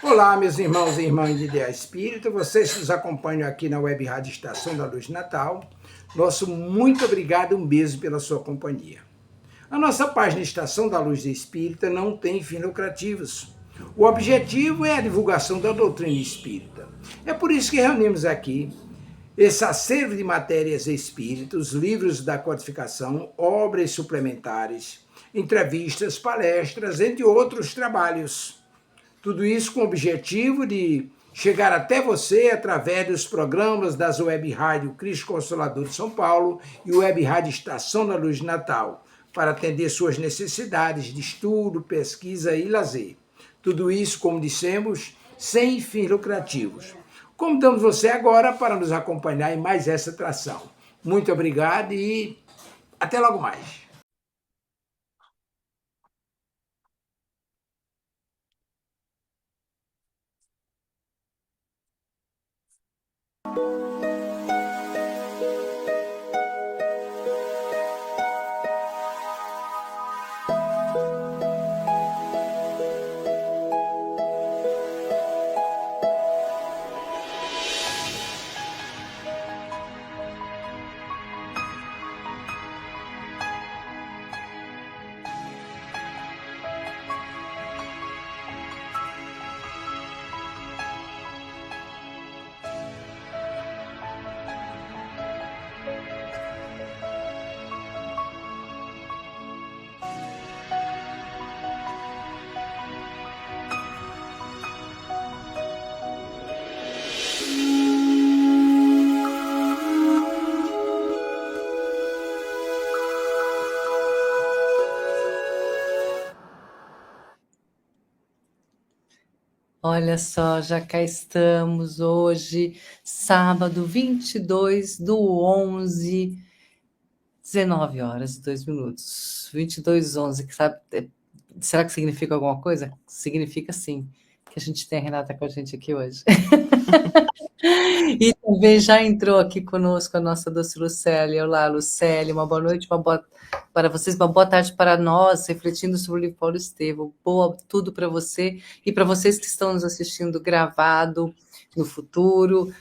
Olá, meus irmãos e irmãs de Ideia Espírita, vocês que nos acompanham aqui na Web Rádio Estação da Luz de Natal, nosso muito obrigado e um beijo pela sua companhia. A nossa página Estação da Luz Espírita não tem fins lucrativos. O objetivo é a divulgação da doutrina espírita. É por isso que reunimos aqui esse acervo de matérias espíritas, livros da codificação, obras suplementares, entrevistas, palestras, entre outros trabalhos. Tudo isso com o objetivo de chegar até você através dos programas das Web Rádio Cristo Consolador de São Paulo e Web Rádio Estação da Luz de Natal, para atender suas necessidades de estudo, pesquisa e lazer. Tudo isso, como dissemos, sem fins lucrativos. Convidamos você agora para nos acompanhar em mais essa atração. Muito obrigado e até logo mais. Olha só, já cá estamos hoje, sábado 22/11, 19 horas e 2 minutos. 22/11, que sabe, será que significa alguma coisa? Significa sim, que a gente tem a Renata com a gente aqui hoje. E também já entrou aqui conosco a nossa doce Lucélia. Olá, Lucélia, uma boa noite, para vocês, uma boa tarde para nós, refletindo sobre o livro Paulo Estevam. Boa tudo para você e para vocês que estão nos assistindo gravado no futuro,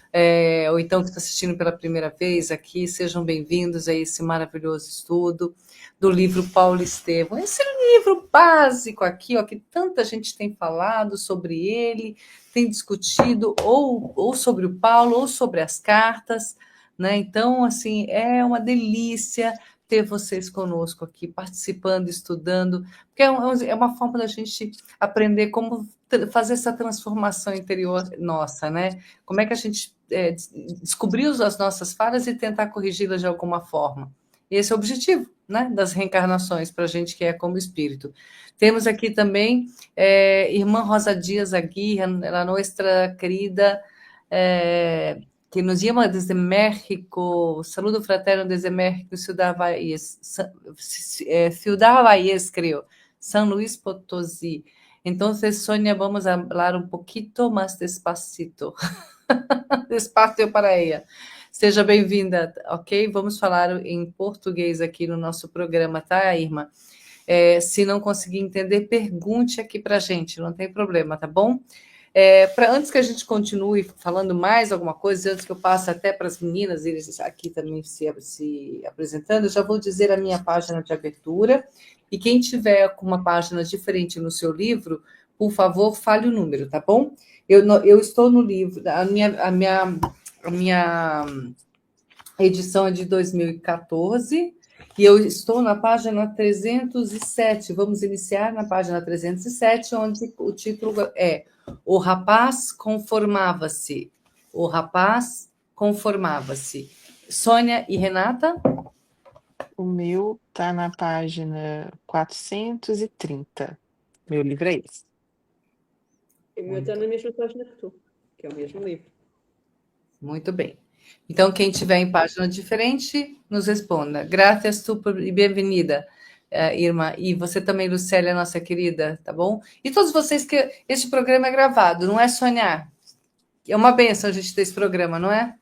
ou então que estão assistindo pela primeira vez aqui, sejam bem-vindos a esse maravilhoso estudo do livro Paulo Estevam. Esse livro básico aqui, ó, que tanta gente tem falado sobre ele, tem discutido ou sobre o Paulo ou sobre as cartas, né? Então, assim, é uma delícia ter vocês conosco aqui, participando, estudando, porque é uma forma da gente aprender como fazer essa transformação interior nossa, né? Como é que a gente descobrir as nossas falhas e tentar corrigi-las de alguma forma. Esse é o objetivo, né, das reencarnações para a gente que é como espírito. Temos aqui também irmã Rosa Dias Aguirre, a nossa querida, que nos llama desde México. Saludo fraterno desde México, Ciudad Valles, creo, San Luis Potosí. Entonces, Sonia, vamos a hablar un poquito más despacito. Despacio para ella. Seja bem-vinda, ok? Vamos falar em português aqui no nosso programa, tá, Irma? Se não conseguir entender, pergunte aqui para a gente, não tem problema, tá bom? Antes que a gente continue falando mais alguma coisa, antes que eu passe até para as meninas, eles aqui também se apresentando, eu já vou dizer a minha página de abertura, e quem tiver com uma página diferente no seu livro, por favor, fale o número, tá bom? Eu estou no livro, a minha edição é de 2014, e eu estou na página 307. Vamos iniciar na página 307, onde o título é O Rapaz Conformava-se. O Rapaz Conformava-se. Sônia e Renata? O meu tá na página 430. Meu livro é esse. O meu está na mesma página que tu, que é o mesmo livro. Muito bem. Então, quem tiver em página diferente, nos responda. Graças e bem-vinda, Irma. E você também, Lucélia, nossa querida, tá bom? E todos vocês que este programa é gravado, não é sonhar. É uma benção a gente ter esse programa, não é?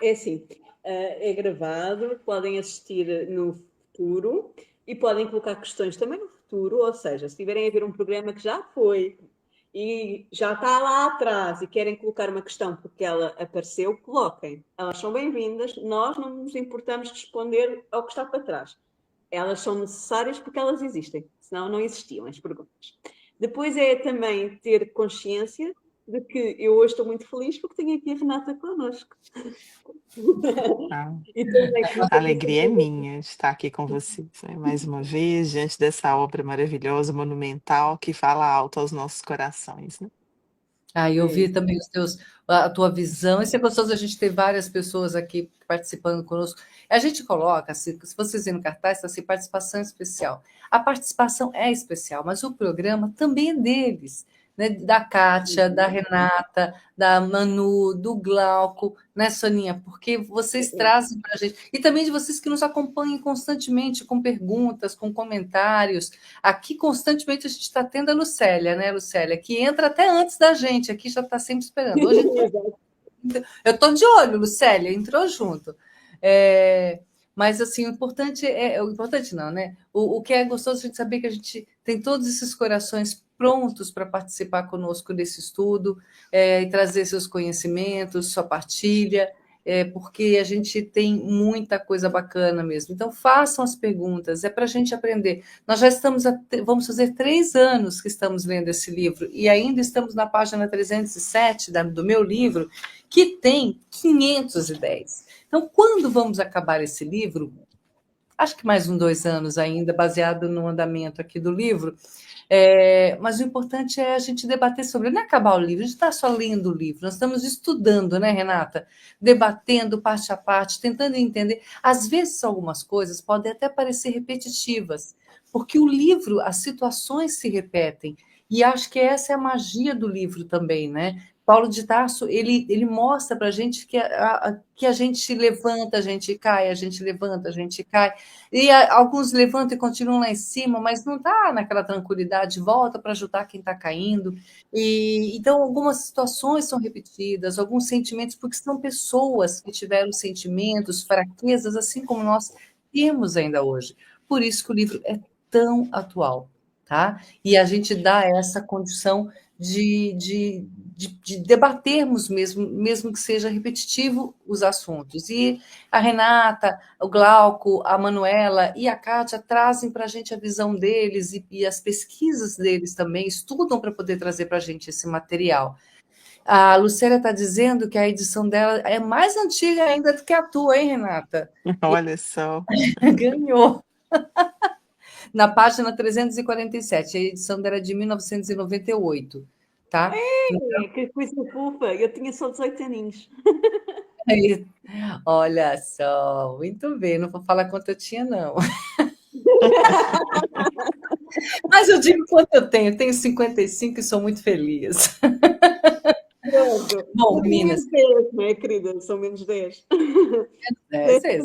É assim, é gravado, podem assistir no futuro e podem colocar questões também no futuro, ou seja, se tiverem a ver um programa que já foi e já está lá atrás e querem colocar uma questão porque ela apareceu, coloquem. Elas são bem-vindas, nós não nos importamos responder ao que está para trás. Elas são necessárias porque elas existem, senão não existiam as perguntas. Depois é também ter consciência de que eu hoje estou muito feliz porque tenho aqui a Renata connosco. Ah, E também a alegria é minha de estar aqui com vocês, né? Mais uma vez, diante dessa obra maravilhosa, monumental, que fala alto aos nossos corações, né? Eu vi também a tua visão. Isso é gostoso a gente ter várias pessoas aqui participando conosco. A gente coloca, se vocês verem no cartaz, está assim, participação especial. A participação é especial, mas o programa também é deles, né? Da Kátia, da Renata, da Manu, do Glauco, né, Soninha? Porque vocês trazem para a gente. E também de vocês que nos acompanham constantemente com perguntas, com comentários. Aqui constantemente a gente está tendo a Lucélia, né, Lucélia, que entra até antes da gente, aqui já está sempre esperando. Hoje eu estou de olho, Lucélia, entrou junto. Mas assim, o importante não, né? O que é gostoso a gente saber que a gente tem todos esses corações prontos para participar conosco desse estudo, e trazer seus conhecimentos, sua partilha, porque a gente tem muita coisa bacana mesmo. Então, façam as perguntas, é para a gente aprender. Nós já vamos fazer 3 anos que estamos lendo esse livro, e ainda estamos na página 307 do meu livro, que tem 510. Então, quando vamos acabar esse livro, acho que mais 2 anos ainda, baseado no andamento aqui do livro, mas o importante é a gente debater sobre, não é acabar o livro, a gente está só lendo o livro, nós estamos estudando, né, Renata? Debatendo parte a parte, tentando entender. Às vezes, algumas coisas podem até parecer repetitivas, porque o livro, as situações se repetem, e acho que essa é a magia do livro também, né? Paulo de Tarso, ele mostra para a gente que a gente levanta, a gente cai, a gente levanta, a gente cai. E alguns levantam e continuam lá em cima, mas não está naquela tranquilidade, volta para ajudar quem está caindo. E então, algumas situações são repetidas, alguns sentimentos, porque são pessoas que tiveram sentimentos, fraquezas, assim como nós temos ainda hoje. Por isso que o livro é tão atual, tá? E a gente dá essa condição de debatermos mesmo que seja repetitivo os assuntos. E a Renata, o Glauco, a Manuela e a Kátia trazem para a gente a visão deles e as pesquisas deles também, estudam para poder trazer para a gente esse material. A Lucélia está dizendo que a edição dela é mais antiga ainda do que a tua, hein, Renata? Olha só. Ganhou. Na página 347, a edição dela é de 1998, tá? que coisa fofa, eu tinha só 18 aninhos. Olha só, muito bem, não vou falar quanto eu tinha, não. Mas eu digo quanto eu tenho 55 e sou muito feliz. Pronto. Bom, Eu tinha meninas, menos 10, não é, querida? São menos 10. 10 é.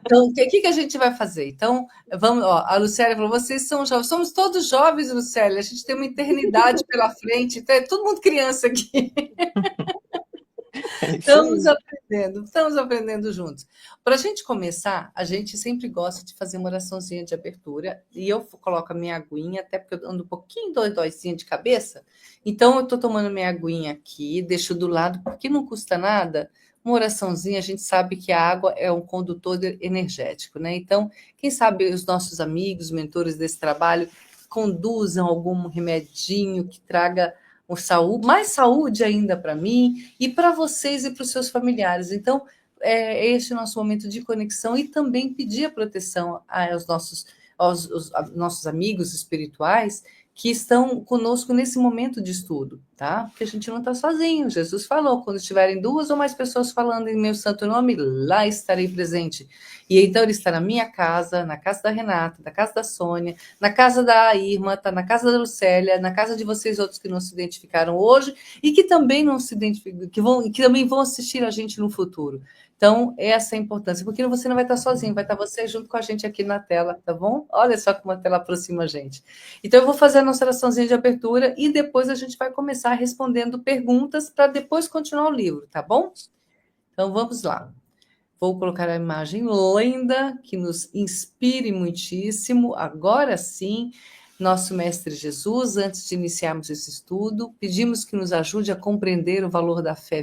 Então, o que a gente vai fazer? Então, vamos, ó, a Lucélia falou, vocês são jovens, somos todos jovens, Lucélia, a gente tem uma eternidade pela frente, então é todo mundo criança aqui. É isso aí. Estamos aprendendo juntos. Para a gente começar, a gente sempre gosta de fazer uma oraçãozinha de abertura, e eu coloco a minha aguinha, até porque eu ando um pouquinho dóizinha de cabeça, então eu estou tomando minha aguinha aqui, deixo do lado, porque não custa nada. Uma oraçãozinha, a gente sabe que a água é um condutor energético, né? Então, quem sabe os nossos amigos, mentores desse trabalho, conduzam algum remedinho que traga mais saúde ainda para mim e para vocês e para os seus familiares. Então, é este o nosso momento de conexão e também pedir a proteção aos nossos amigos espirituais que estão conosco nesse momento de estudo, tá? Porque a gente não está sozinho. Jesus falou, quando estiverem 2 ou mais pessoas falando em meu santo nome, lá estarei presente. E então ele está na minha casa, na casa da Renata, na casa da Sônia, na casa da Irma, tá na casa da Lucélia, na casa de vocês outros que não se identificaram hoje e que também não se identificam, que também vão assistir a gente no futuro. Então, essa é a importância, porque você não vai estar sozinho, vai estar você junto com a gente aqui na tela, tá bom? Olha só como a tela aproxima a gente. Então, eu vou fazer a nossa oraçãozinha de abertura e depois a gente vai começar respondendo perguntas para depois continuar o livro, tá bom? Então, vamos lá. Vou colocar a imagem linda, que nos inspire muitíssimo, agora sim. nosso Mestre Jesus, antes de iniciarmos esse estudo, pedimos que nos ajude a compreender o valor da fé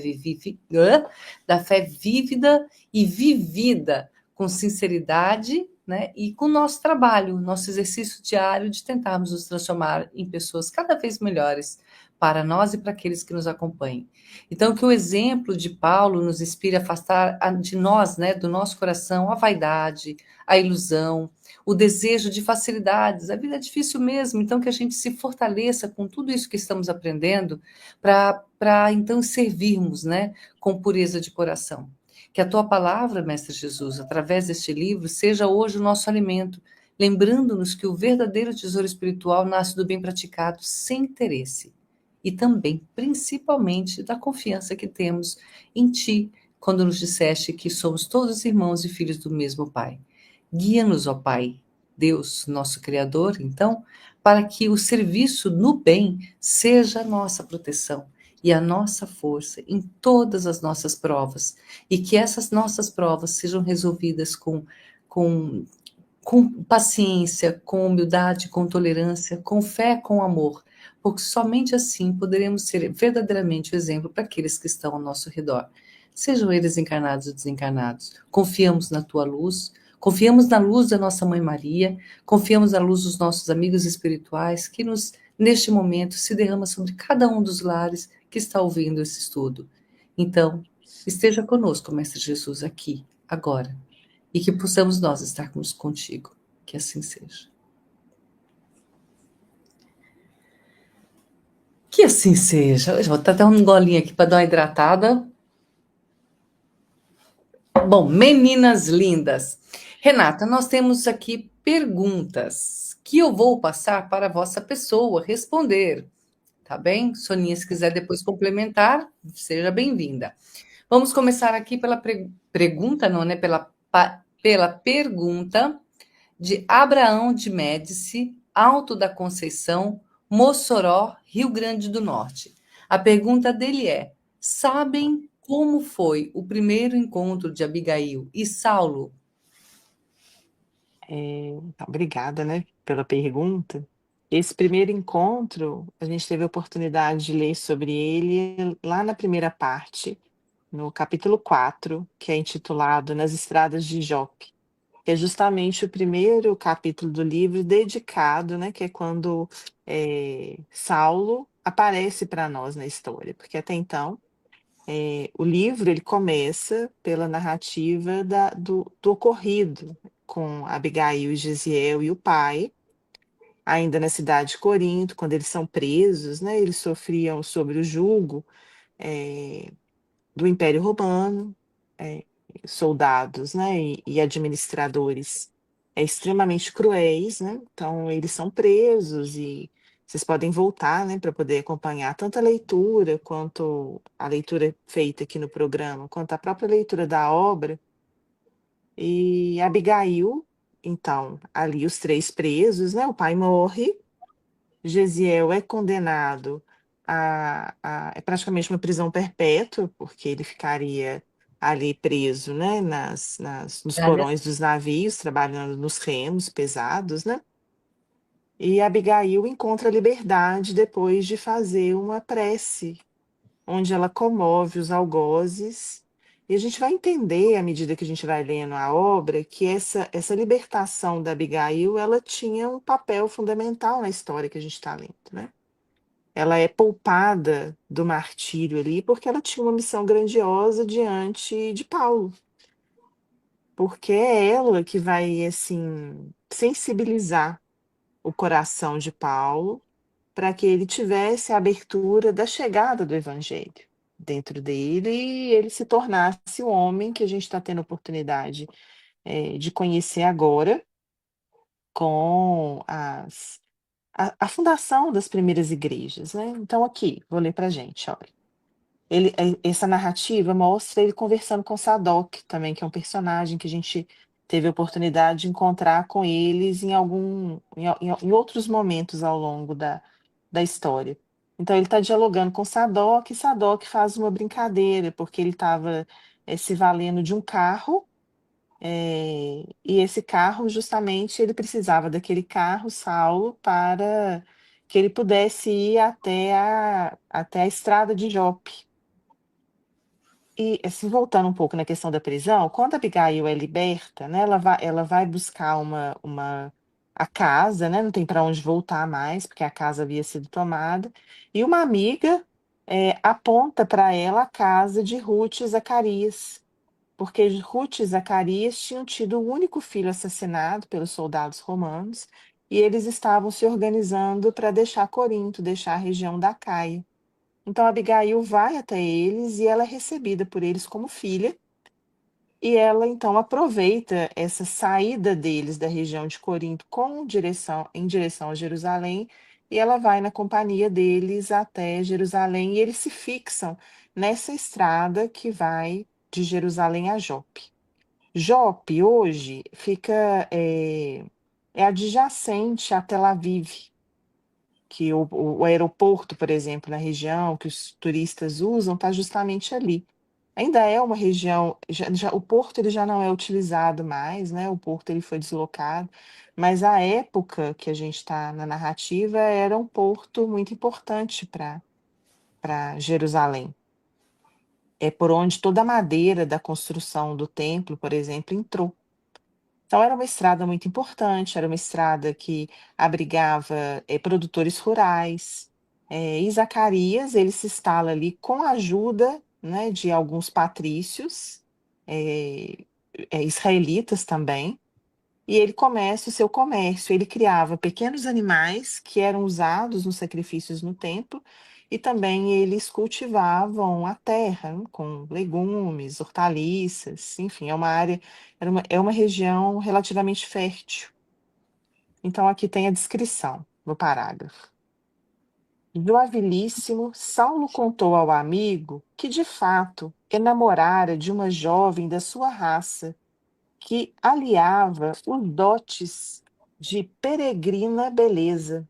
vívida e vivida com sinceridade, né, e com o nosso trabalho, nosso exercício diário de tentarmos nos transformar em pessoas cada vez melhores para nós e para aqueles que nos acompanhem. Então, que o exemplo de Paulo nos inspire a afastar de nós, né, do nosso coração, a vaidade, a ilusão, o desejo de facilidades. A vida é difícil mesmo, então que a gente se fortaleça com tudo isso que estamos aprendendo para então servirmos, né, com pureza de coração. Que a tua palavra, Mestre Jesus, através deste livro, seja hoje o nosso alimento, lembrando-nos que o verdadeiro tesouro espiritual nasce do bem praticado sem interesse e também, principalmente, da confiança que temos em Ti, quando nos disseste que somos todos irmãos e filhos do mesmo Pai. Guia-nos, ó Pai, Deus, nosso Criador, então, para que o serviço no bem seja a nossa proteção e a nossa força em todas as nossas provas, e que essas nossas provas sejam resolvidas com, com paciência, com humildade, com tolerância, com fé, com amor, porque somente assim poderemos ser verdadeiramente o exemplo para aqueles que estão ao nosso redor, sejam eles encarnados ou desencarnados. Confiamos na tua luz, confiamos na luz da nossa Mãe Maria, confiamos na luz dos nossos amigos espirituais que neste momento se derrama sobre cada um dos lares que está ouvindo esse estudo. Então, esteja conosco, Mestre Jesus, aqui, agora, e que possamos nós estarmos contigo. Que assim seja. Que assim seja. Eu vou dar um golinho aqui para dar uma hidratada. Bom, meninas lindas. Renata, nós temos aqui perguntas que eu vou passar para a vossa pessoa responder. Tá bem? Soninha, se quiser depois complementar, seja bem-vinda. Vamos começar aqui pela pergunta, não, né? Pela pergunta de Abraão de Médici, Alto da Conceição, Mossoró, Rio Grande do Norte. A pergunta dele é: sabem como foi o primeiro encontro de Abigail e Saulo? Então, obrigada, né, pela pergunta. Esse primeiro encontro, a gente teve a oportunidade de ler sobre ele lá na primeira parte, no capítulo 4, que é intitulado Nas Estradas de Jope, que é justamente o primeiro capítulo do livro dedicado, né, que é quando Saulo aparece para nós na história, porque até então o livro ele começa pela narrativa do ocorrido com Abigail e Gesiel e o pai, ainda na cidade de Corinto, quando eles são presos, né, eles sofriam sobre o jugo eh, do Império Romano, eh, soldados, né, e administradores extremamente cruéis, né? Então eles são presos e vocês podem voltar, né, para poder acompanhar tanto a leitura quanto a leitura feita aqui no programa, quanto a própria leitura da obra. E Abigail, então, ali os três presos, né? O pai morre, Gesiel é condenado é praticamente uma prisão perpétua, porque ele ficaria ali preso, né, nos porões dos navios, trabalhando nos remos pesados, né? E Abigail encontra liberdade depois de fazer uma prece, onde ela comove os algozes. E a gente vai entender, à medida que a gente vai lendo a obra, que essa libertação da Abigail, ela tinha um papel fundamental na história que a gente está lendo, né? Ela é poupada do martírio ali porque ela tinha uma missão grandiosa diante de Paulo. Porque é ela que vai, assim, sensibilizar o coração de Paulo para que ele tivesse a abertura da chegada do evangelho dentro dele e ele se tornasse o homem que a gente está tendo oportunidade de conhecer agora com a fundação das primeiras igrejas, né? Então aqui, vou ler para a gente, olha. Essa narrativa mostra ele conversando com Sadoc também, que é um personagem que a gente teve a oportunidade de encontrar com eles em outros momentos ao longo da história. Então ele está dialogando com Sadoc e Sadoc faz uma brincadeira, porque ele estava se valendo de um carro E esse carro, justamente, ele precisava daquele carro, Saulo, para que ele pudesse ir até a estrada de Jope. E, assim, voltando um pouco na questão da prisão, quando a Abigail é liberta, né, ela vai buscar a casa, né, não tem para onde voltar mais, porque a casa havia sido tomada, e uma amiga aponta para ela a casa de Ruth e Zacarias, porque Ruth e Zacarias tinham tido o único filho assassinado pelos soldados romanos, e eles estavam se organizando para deixar Corinto, deixar a região da Caia. Então Abigail vai até eles e ela é recebida por eles como filha, e ela então aproveita essa saída deles da região de Corinto em direção a Jerusalém, e ela vai na companhia deles até Jerusalém, e eles se fixam nessa estrada que vai de Jerusalém a Jope. Jope hoje é adjacente a Tel Aviv, que o aeroporto, por exemplo, na região que os turistas usam, está justamente ali. Ainda é uma região, o porto ele já não é utilizado mais, né? O porto ele foi deslocado, mas a época que a gente está na narrativa era um porto muito importante para Jerusalém. É por onde toda a madeira da construção do templo, por exemplo, entrou. Então, era uma estrada muito importante, era uma estrada que abrigava produtores rurais. E Zacarias, ele se instala ali com a ajuda, né, de alguns patrícios, eh, israelitas também, e ele começa o seu comércio. Ele criava pequenos animais que eram usados nos sacrifícios no templo, e também eles cultivavam a terra, né, com legumes, hortaliças, enfim, é uma região relativamente fértil. Então, aqui tem a descrição no parágrafo. Do habilíssimo, Saulo contou ao amigo que, de fato, enamorara de uma jovem da sua raça, que aliava os dotes de peregrina beleza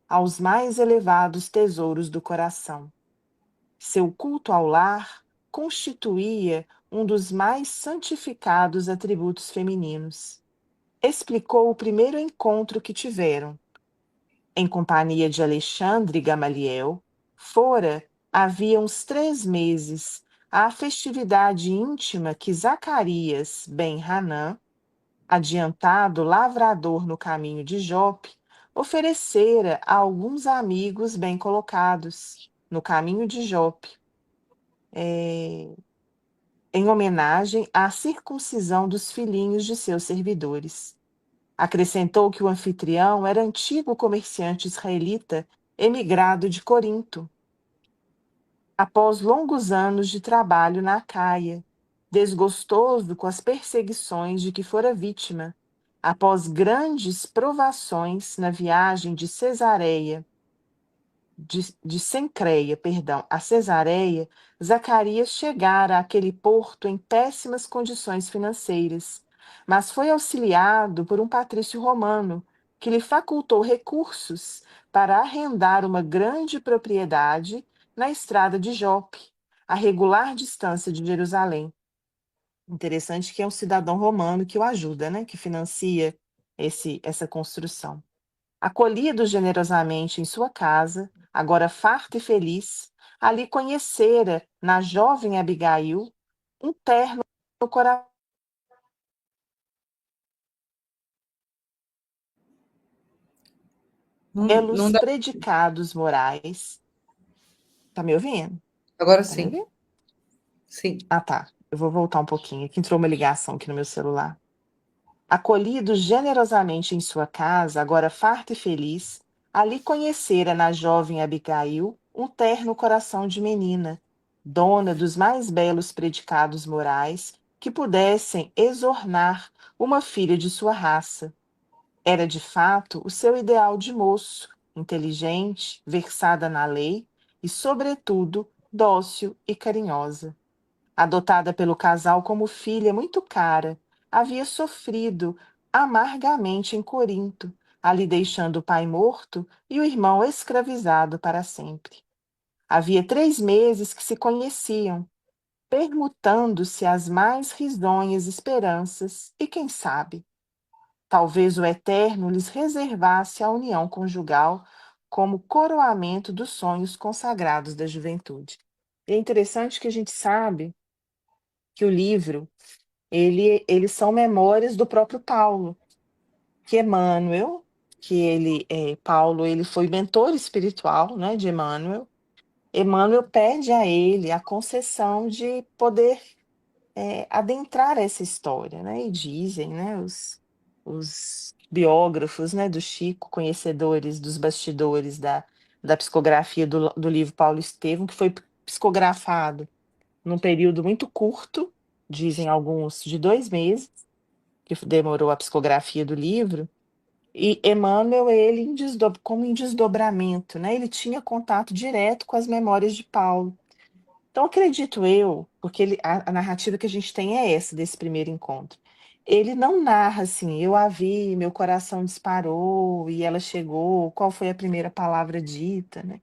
aos mais elevados tesouros do coração. Seu culto ao lar constituía um dos mais santificados atributos femininos. Explicou o primeiro encontro que tiveram, em companhia de Alexandre e Gamaliel, fora, havia uns 3 meses, à festividade íntima que Zacarias ben Hanã, adiantado lavrador no caminho de Jope, oferecera a alguns amigos bem colocados no caminho de Jope, em homenagem à circuncisão dos filhinhos de seus servidores. Acrescentou que o anfitrião era antigo comerciante israelita emigrado de Corinto, após longos anos de trabalho na Acaia, desgostoso com as perseguições de que fora vítima, após grandes provações na viagem de Cencreia, perdão, a Cesareia, Zacarias chegara àquele porto em péssimas condições financeiras, mas foi auxiliado por um patrício romano que lhe facultou recursos para arrendar uma grande propriedade na estrada de Jope, a regular distância de Jerusalém. Interessante que é um cidadão romano que o ajuda, né, que financia essa construção. Acolhido generosamente em sua casa, agora farto e feliz, ali conhecera, na jovem Abigail, um terno coração, Não belos dá. predicados morais. Tá me ouvindo? Agora Tá me sim. ouvindo? Sim. Ah, tá. Eu vou voltar um pouquinho, que entrou uma ligação aqui no meu celular. Acolhido generosamente em sua casa, agora farto e feliz, ali conhecera na jovem Abigail um terno coração de menina, dona dos mais belos predicados morais que pudessem exornar uma filha de sua raça. Era de fato o seu ideal de moço, inteligente, versada na lei e, sobretudo, dócil e carinhosa. Adotada pelo casal como filha muito cara, havia sofrido amargamente em Corinto, ali deixando o pai morto e o irmão escravizado para sempre. Havia 3 meses que se conheciam. permutando-se as mais risonhas esperanças, e quem sabe, talvez o Eterno lhes reservasse a união conjugal como coroamento dos sonhos consagrados da juventude. E é interessante que a gente sabe que o livro, eles são memórias do próprio Paulo, que Emmanuel, Paulo, ele foi mentor espiritual, né, de Emmanuel. Emmanuel pede a ele a concessão de poder adentrar essa história, né? E dizem, né, os biógrafos, né, do Chico, conhecedores dos bastidores da psicografia do livro Paulo Estevam, que foi psicografado num período muito curto, dizem alguns, de 2 meses, que demorou a psicografia do livro. E Emmanuel, ele como em desdobramento, né? Ele tinha contato direto com as memórias de Paulo. Então, acredito eu, porque a narrativa que a gente tem é essa, desse primeiro encontro. Ele não narra assim, eu a vi, meu coração disparou e ela chegou, qual foi a primeira palavra dita, né?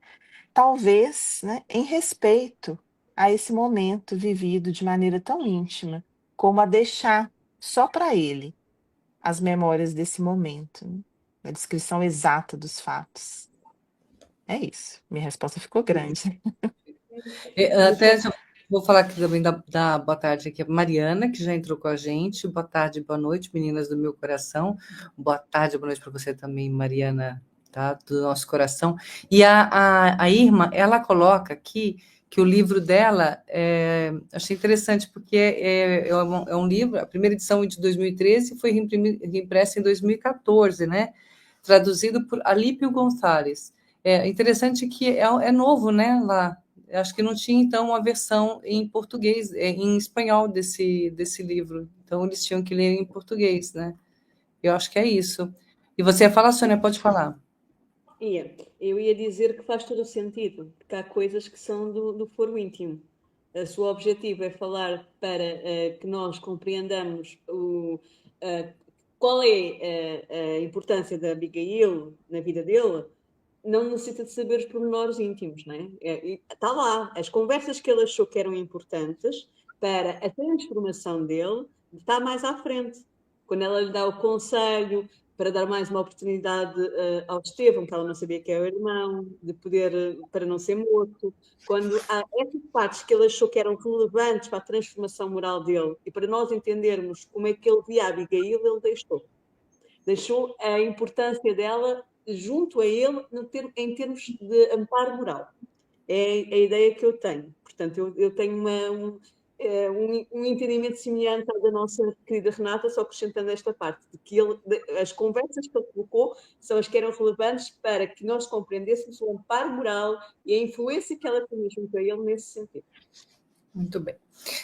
Talvez, né, em respeito a esse momento vivido de maneira tão íntima, como a deixar só para ele as memórias desse momento, né? A descrição exata dos fatos. É isso. Minha resposta ficou grande. Até já vou falar aqui também da boa tarde aqui a Mariana, que já entrou com a gente. Boa tarde, boa noite, meninas do meu coração. Boa tarde, boa noite para você também, Mariana, tá? Do nosso coração. E a Irma, ela coloca aqui que o livro dela, achei interessante, porque é um livro, a primeira edição é de 2013 foi reimpressa em 2014, né? Traduzido por Alípio Gonçalves. É interessante que é novo, né, lá. Eu acho que não tinha, então, uma versão em português, em espanhol desse livro. Então, eles tinham que ler em português, né? Eu acho que é isso. E você ia falar, Sônia, pode falar. Eu ia dizer que faz todo o sentido, porque há coisas que são do foro íntimo. O seu objetivo é falar para que nós compreendamos qual é a importância da Abigail na vida dele, não necessita de saber os pormenores íntimos, não é? Está lá, as conversas que ele achou que eram importantes para a transformação dele, está mais à frente. Quando ela lhe dá o conselho para dar mais uma oportunidade ao Estevão, que ela não sabia que era o irmão, de poder, para não ser morto. Quando há essas partes que ele achou que eram relevantes para a transformação moral dele e para nós entendermos como é que ele via a Abigail, ele deixou. Deixou a importância dela junto a ele em termos de amparo moral. É a ideia que eu tenho. Portanto, eu tenho um entendimento semelhante ao da nossa querida Renata, só acrescentando esta parte, de que as conversas que ele colocou são as que eram relevantes para que nós compreendêssemos o amparo moral e a influência que ela tinha junto a ele nesse sentido. Muito bem.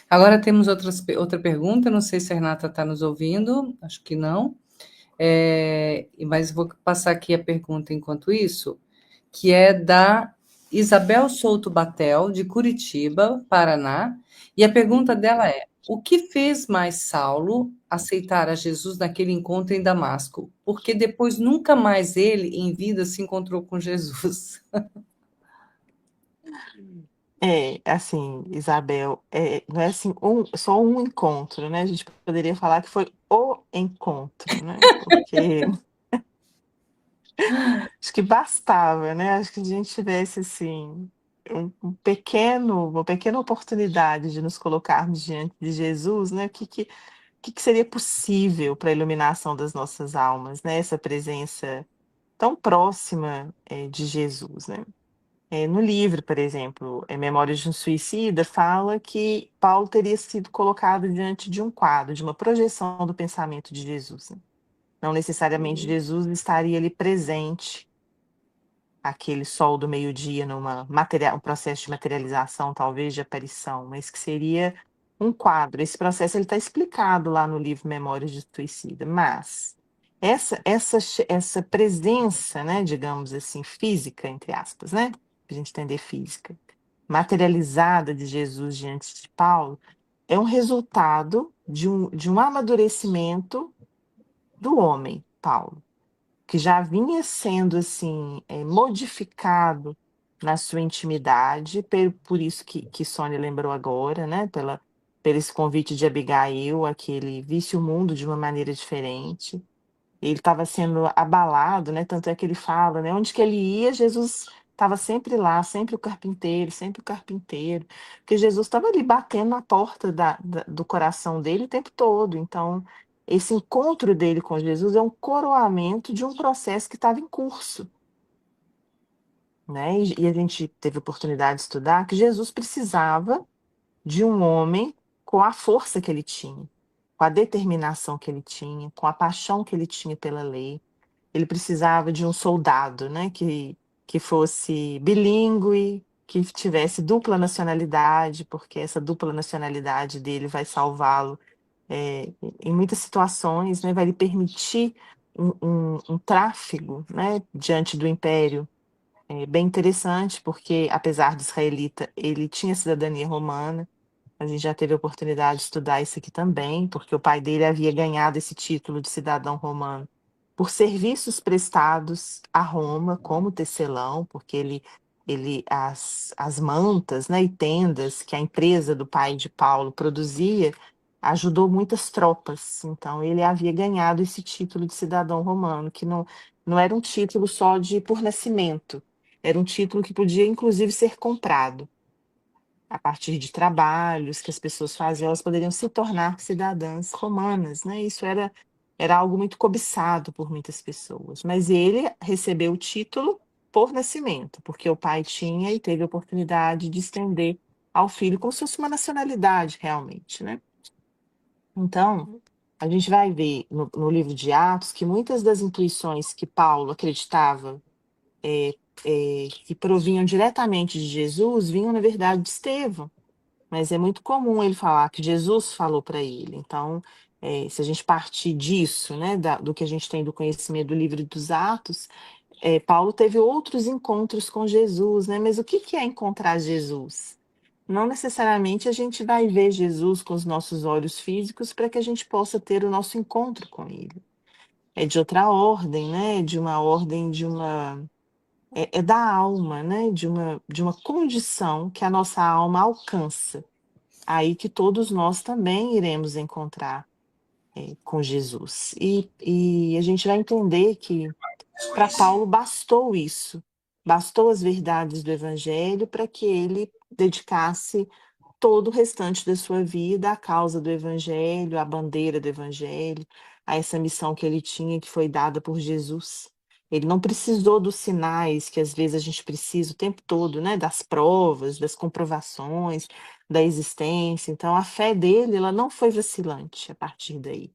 Agora temos outra pergunta, não sei se a Renata está nos ouvindo, acho que não. Mas vou passar aqui a pergunta enquanto isso, que é da Isabel Souto Batel, de Curitiba, Paraná, e a pergunta dela é: o que fez mais Saulo aceitar a Jesus naquele encontro em Damasco? Porque depois nunca mais ele, em vida, se encontrou com Jesus. Assim, Isabel, não é assim só um encontro, né? A gente poderia falar que foi o encontro, né? Porque acho que bastava, né? Acho que a gente tivesse assim uma pequena oportunidade de nos colocarmos diante de Jesus, né? O que seria possível para a iluminação das nossas almas, né? Essa presença tão próxima de Jesus, né? No livro, por exemplo, Memórias de um Suicida, fala que Paulo teria sido colocado diante de um quadro, de uma projeção do pensamento de Jesus, né? Não necessariamente Jesus estaria ali presente, aquele sol do meio-dia, um processo de materialização, talvez de aparição, mas que seria um quadro. Esse processo está explicado lá no livro Memórias de Suicida, mas essa presença, né, digamos assim, física, entre aspas, né, para a gente entender física, materializada de Jesus diante de Paulo, é um resultado de um amadurecimento do homem, Paulo, que já vinha sendo assim modificado na sua intimidade, por isso que Sônia lembrou agora, né? Pelo esse convite de Abigail, aquele visse o mundo de uma maneira diferente. Ele estava sendo abalado, né? Tanto é que ele fala, né? Onde que ele ia, Jesus estava sempre lá, sempre o carpinteiro, sempre o carpinteiro. Porque Jesus estava ali batendo na porta do coração dele o tempo todo. Então, esse encontro dele com Jesus é um coroamento de um processo que estava em curso, né? E a gente teve oportunidade de estudar que Jesus precisava de um homem com a força que ele tinha, com a determinação que ele tinha, com a paixão que ele tinha pela lei. Ele precisava de um soldado, né, que fosse bilíngue, que tivesse dupla nacionalidade, porque essa dupla nacionalidade dele vai salvá-lo em muitas situações, né, vai lhe permitir um tráfego, né, diante do império. É bem interessante, porque apesar de israelita, ele tinha cidadania romana. A gente já teve a oportunidade de estudar isso aqui também, porque o pai dele havia ganhado esse título de cidadão romano por serviços prestados a Roma como tecelão, porque as mantas, né, e tendas que a empresa do pai de Paulo produzia ajudou muitas tropas. Então ele havia ganhado esse título de cidadão romano, que não era um título só de por nascimento, era um título que podia inclusive ser comprado a partir de trabalhos que as pessoas faziam, elas poderiam se tornar cidadãs romanas, né? Isso era algo muito cobiçado por muitas pessoas. Mas ele recebeu o título por nascimento, porque o pai tinha e teve a oportunidade de estender ao filho como se fosse uma nacionalidade realmente, né? Então, a gente vai ver no livro de Atos que muitas das intuições que Paulo acreditava que provinham diretamente de Jesus vinham, na verdade, de Estevão. Mas é muito comum ele falar que Jesus falou para ele. Então, se a gente partir disso, né, do que a gente tem do conhecimento do livro dos Atos, Paulo teve outros encontros com Jesus, né? Mas o que é encontrar Jesus? Não necessariamente a gente vai ver Jesus com os nossos olhos físicos para que a gente possa ter o nosso encontro com ele. É de outra ordem, né? De uma ordem é da alma, né? De uma condição que a nossa alma alcança. Aí que todos nós também iremos encontrar com Jesus. E a gente vai entender que para Paulo bastou isso, bastou as verdades do Evangelho para que ele dedicasse todo o restante da sua vida à causa do Evangelho, à bandeira do Evangelho, a essa missão que ele tinha, que foi dada por Jesus. Ele não precisou dos sinais que às vezes a gente precisa o tempo todo, né? Das provas, das comprovações, da existência. Então, a fé dele, ela não foi vacilante a partir daí.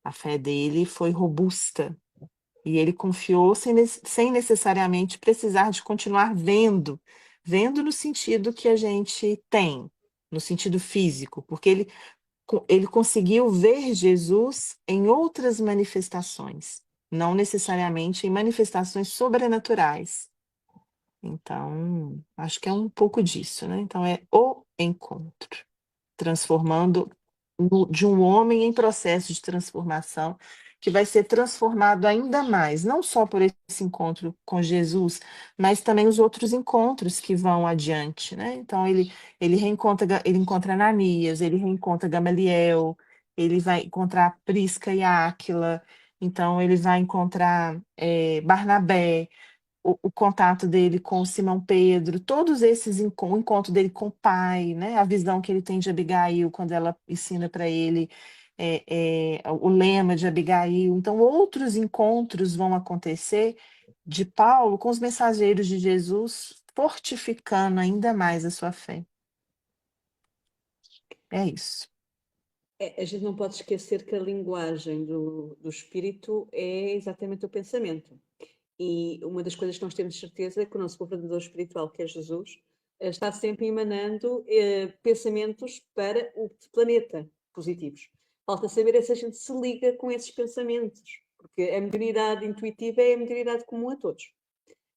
A fé dele foi robusta, e ele confiou sem necessariamente precisar de continuar vendo no sentido que a gente tem, no sentido físico, porque ele conseguiu ver Jesus em outras manifestações, não necessariamente em manifestações sobrenaturais. Então, acho que é um pouco disso, né? Então, é o encontro, transformando de um homem em processo de transformação, que vai ser transformado ainda mais, não só por esse encontro com Jesus, mas também os outros encontros que vão adiante, né? Então ele encontra Ananias, ele reencontra Gamaliel, ele vai encontrar Prisca e Áquila, então ele vai encontrar Barnabé, o contato dele com o Simão Pedro, todos esses o encontro dele com o pai, né? A visão que ele tem de Abigail quando ela ensina para ele o lema de Abigail. Então, outros encontros vão acontecer de Paulo com os mensageiros de Jesus, fortificando ainda mais a sua fé. É isso. A gente não pode esquecer que a linguagem do espírito é exatamente o pensamento. E uma das coisas que nós temos certeza é que o nosso governador espiritual, que é Jesus, está sempre emanando pensamentos para o planeta positivos. Falta saber se a gente se liga com esses pensamentos, porque a mediunidade intuitiva é a mediunidade comum a todos.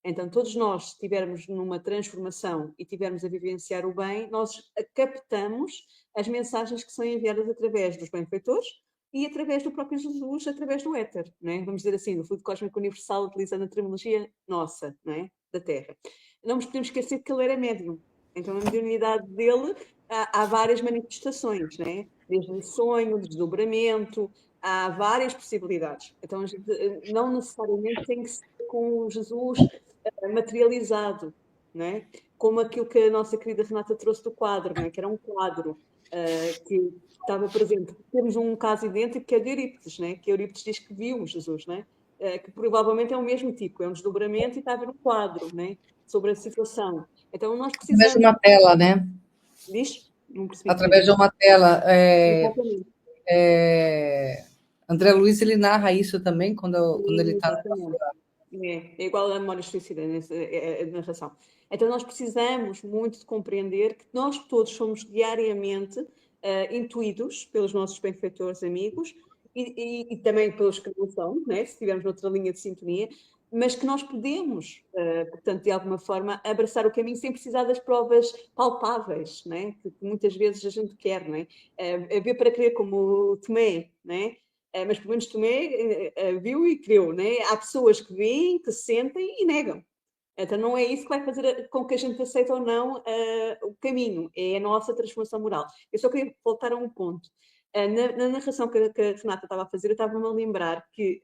Então, todos nós, se estivermos numa transformação e estivermos a vivenciar o bem, nós captamos as mensagens que são enviadas através dos benfeitores e através do próprio Jesus, através do éter, não é? Vamos dizer assim, do fluido cósmico universal, utilizando a terminologia nossa, não é? da Terra. Não nos podemos esquecer que ele era médium. Então, a mediunidade dele, há várias manifestações, né? Desde o sonho, o desdobramento, há várias possibilidades. Então, a gente não necessariamente tem que ser com Jesus materializado, né? Como aquilo que a nossa querida Renata trouxe do quadro, né? Que era um quadro que estava presente. Temos um caso idêntico que é de Eurípides, né? Que Eurípides diz que viu Jesus, né? Que provavelmente é o mesmo tipo, é um desdobramento e estava no quadro, né? Sobre a situação. Então nós Através de precisamos... uma tela, né? Diz? Não percebi o que você Através de disse. uma tela. Exatamente. André Luiz, ele narra isso também quando ele está... Exatamente. É igual a memória suicida nessa narração. Então, nós precisamos muito de compreender que nós todos somos diariamente intuídos pelos nossos benfeitores amigos e também pelos que não são, né? Se estivermos noutra linha de sintonia, mas que nós podemos, portanto, de alguma forma, abraçar o caminho sem precisar das provas palpáveis, né? Que muitas vezes a gente quer, né? Ver para crer, como o Tomé, né? Mas pelo menos Tomé viu e creu, né? Há pessoas que veem, que sentem e negam. Então não é isso que vai fazer com que a gente aceite ou não o caminho, é a nossa transformação moral. Eu só queria voltar a um ponto. Na narração que a Renata estava a fazer, eu estava-me a lembrar que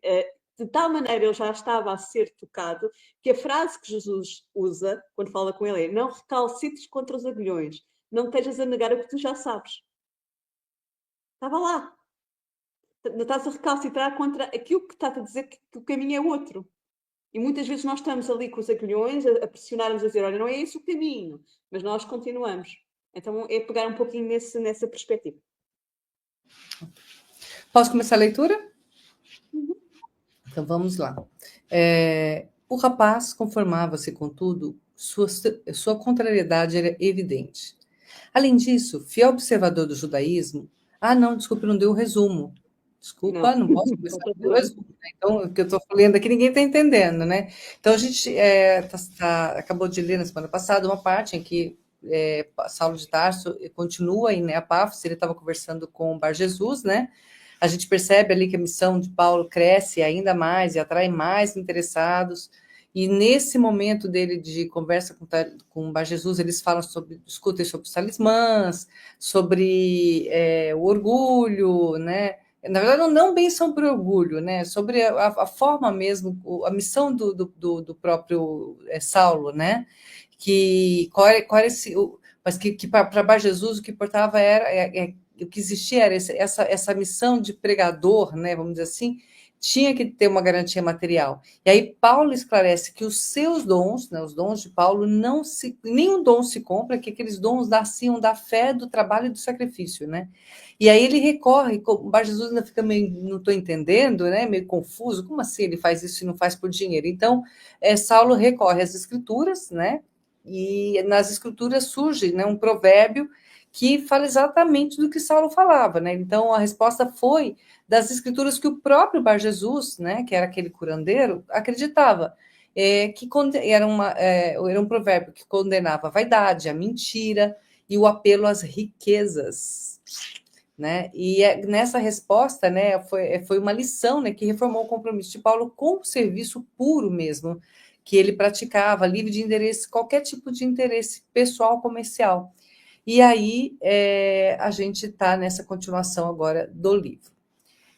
de tal maneira ele já estava a ser tocado que a frase que Jesus usa quando fala com ele é: não recalcitres contra os aguilhões, não estejas a negar o que tu já sabes. Estava lá. Estás a recalcitrar contra aquilo que está a dizer que o caminho é outro. E muitas vezes nós estamos ali com os aguilhões a pressionar-nos a dizer, olha, não é esse o caminho, mas nós continuamos. Então é pegar um pouquinho nessa perspectiva. Posso começar a leitura? Então vamos lá. O rapaz conformava-se, contudo, sua contrariedade era evidente. Além disso, fiel observador do judaísmo... não, desculpe, não deu o resumo. Desculpa, não posso começar a ler o resumo. Né? Então, o que eu estou lendo aqui, ninguém está entendendo, né? Então, a gente acabou de ler na semana passada uma parte em que Saulo de Tarso continua em Neapáfos, ele estava conversando com o Bar Jesus, né? A gente percebe ali que a missão de Paulo cresce ainda mais e atrai mais interessados. E nesse momento dele de conversa com o Bar Jesus, eles discutem sobre os talismãs, sobre o orgulho, né? Na verdade, não bem sobre o orgulho, né? Sobre a forma mesmo, a missão do próprio Saulo, né? Mas que para Bar Jesus o que importava o que existia era essa missão de pregador, né? Vamos dizer assim, tinha que ter uma garantia material. E aí Paulo esclarece que os seus dons, né, os dons de Paulo, nenhum dom se compra, que aqueles dons nasciam da fé, do trabalho e do sacrifício, né? E aí ele recorre, o Bar Jesus ainda fica meio, não estou entendendo, né, meio confuso, como assim ele faz isso e não faz por dinheiro? Então, Saulo recorre às escrituras, né? E nas escrituras surge, né, um provérbio que fala exatamente do que Saulo falava, né? Então a resposta foi das escrituras que o próprio Bar Jesus, né, que era aquele curandeiro, acreditava, que era um provérbio que condenava a vaidade, a mentira e o apelo às riquezas, né? E nessa resposta, né, foi uma lição, né, que reformou o compromisso de Paulo com o serviço puro mesmo, que ele praticava, livre de interesse, qualquer tipo de interesse pessoal, comercial. E aí a gente está nessa continuação agora do livro.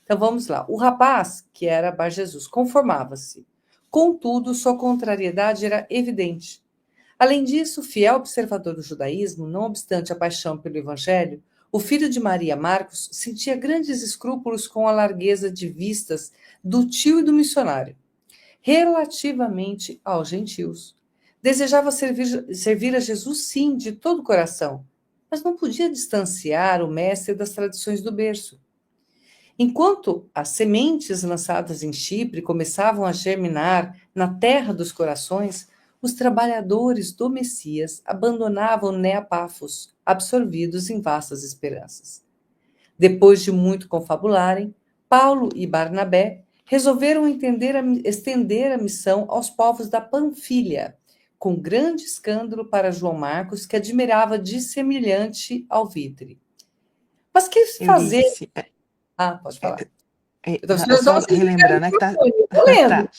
Então vamos lá. O rapaz, que era Bar Jesus, conformava-se. Contudo, sua contrariedade era evidente. Além disso, fiel observador do judaísmo, não obstante a paixão pelo evangelho, o filho de Maria, Marcos, sentia grandes escrúpulos com a largueza de vistas do tio e do missionário, relativamente aos gentios. Desejava servir a Jesus, sim, de todo o coração, mas não podia distanciar o mestre das tradições do berço. Enquanto as sementes lançadas em Chipre começavam a germinar na terra dos corações, os trabalhadores do Messias abandonavam Neapáfos, absorvidos em vastas esperanças. Depois de muito confabularem, Paulo e Barnabé resolveram estender a missão aos povos da Panfilha, com grande escândalo para João Marcos, que admirava de semelhante alvitre. Mas que fazer? Eunice, Pode falar. só relembrando, né, que tá, Estou lendo. tá.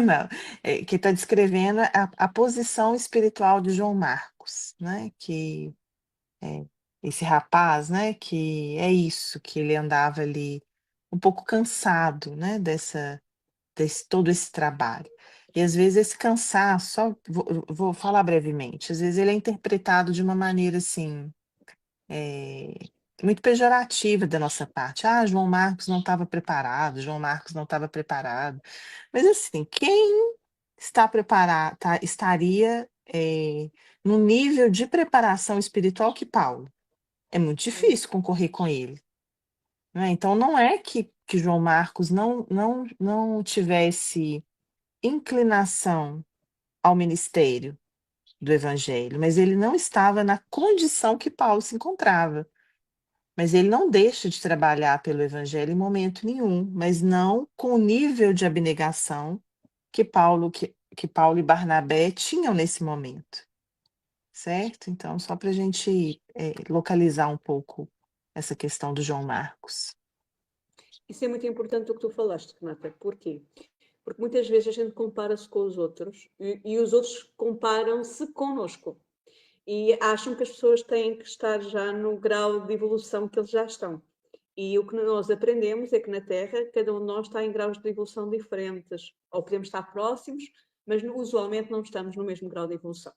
Não, que está descrevendo a posição espiritual de João Marcos, né? Que é, esse rapaz, né? Que é isso, que ele andava ali um pouco cansado, né? Desse todo esse trabalho. E às vezes esse cansaço, só vou falar brevemente, às vezes ele é interpretado de uma maneira assim, é, muito pejorativa da nossa parte. Ah, João Marcos não estava preparado, João Marcos não estava preparado. Mas assim, quem está preparado, estaria no nível de preparação espiritual que Paulo? É muito difícil concorrer com ele, né? Então não é que João Marcos não tivesse inclinação ao ministério do evangelho, mas ele não estava na condição que Paulo se encontrava. Mas ele não deixa de trabalhar pelo evangelho em momento nenhum, mas não com o nível de abnegação que Paulo e Barnabé tinham nesse momento, certo? Então, só para a gente localizar um pouco essa questão do João Marcos. Isso é muito importante o que tu falaste, Renata. Porquê? Porque muitas vezes a gente compara-se com os outros e os outros comparam-se connosco. E acham que as pessoas têm que estar já no grau de evolução que eles já estão. E o que nós aprendemos é que na Terra cada um de nós está em graus de evolução diferentes. Ou podemos estar próximos, mas usualmente não estamos no mesmo grau de evolução.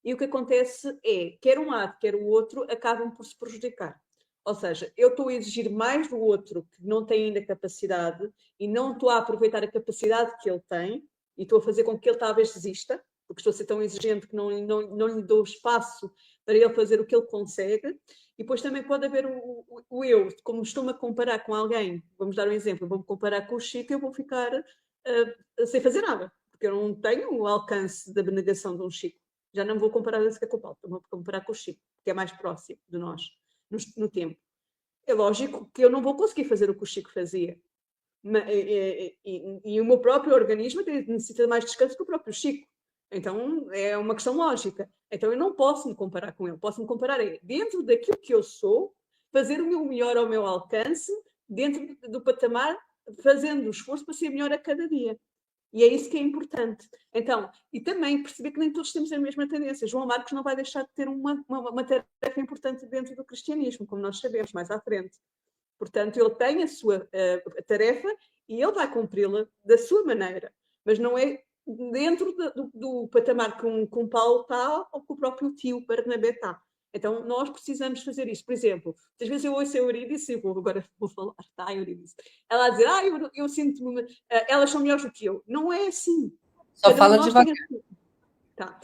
E o que acontece é, quer um lado, quer o outro, acabam por se prejudicar. Ou seja, eu estou a exigir mais do outro que não tem ainda capacidade e não estou a aproveitar a capacidade que ele tem e estou a fazer com que ele talvez desista, porque estou a ser tão exigente que não lhe dou espaço para ele fazer o que ele consegue. E depois também pode haver o eu, como estou-me a comparar com alguém, vamos dar um exemplo, vou-me comparar com o Chico, eu vou ficar sem fazer nada, porque eu não tenho o alcance da abnegação de um Chico. Já não vou comparar sequer com o Paulo, vou comparar com o Chico, que é mais próximo de nós no tempo. É lógico que eu não vou conseguir fazer o que o Chico fazia. E o meu próprio organismo necessita de mais descanso que o próprio Chico. Então é uma questão lógica. Então eu não posso me comparar com ele. Posso me comparar dentro daquilo que eu sou, fazer o meu melhor ao meu alcance, dentro do patamar, fazendo o esforço para ser melhor a cada dia. E é isso que é importante. Então, e também perceber que nem todos temos a mesma tendência. João Marcos não vai deixar de ter uma tarefa importante dentro do cristianismo, como nós sabemos mais à frente. Portanto, ele tem a sua tarefa e ele vai cumpri-la da sua maneira. Mas não é dentro do patamar que um Paulo está ou que o próprio tio Barnabé está. Então, nós precisamos fazer isso. Por exemplo, às vezes eu ouço a Eurídice, agora vou falar, tá, Eurídice. Ela a dizer, eu sinto-me, elas são melhores do que eu. Não é assim. Só fala devagar. Tá.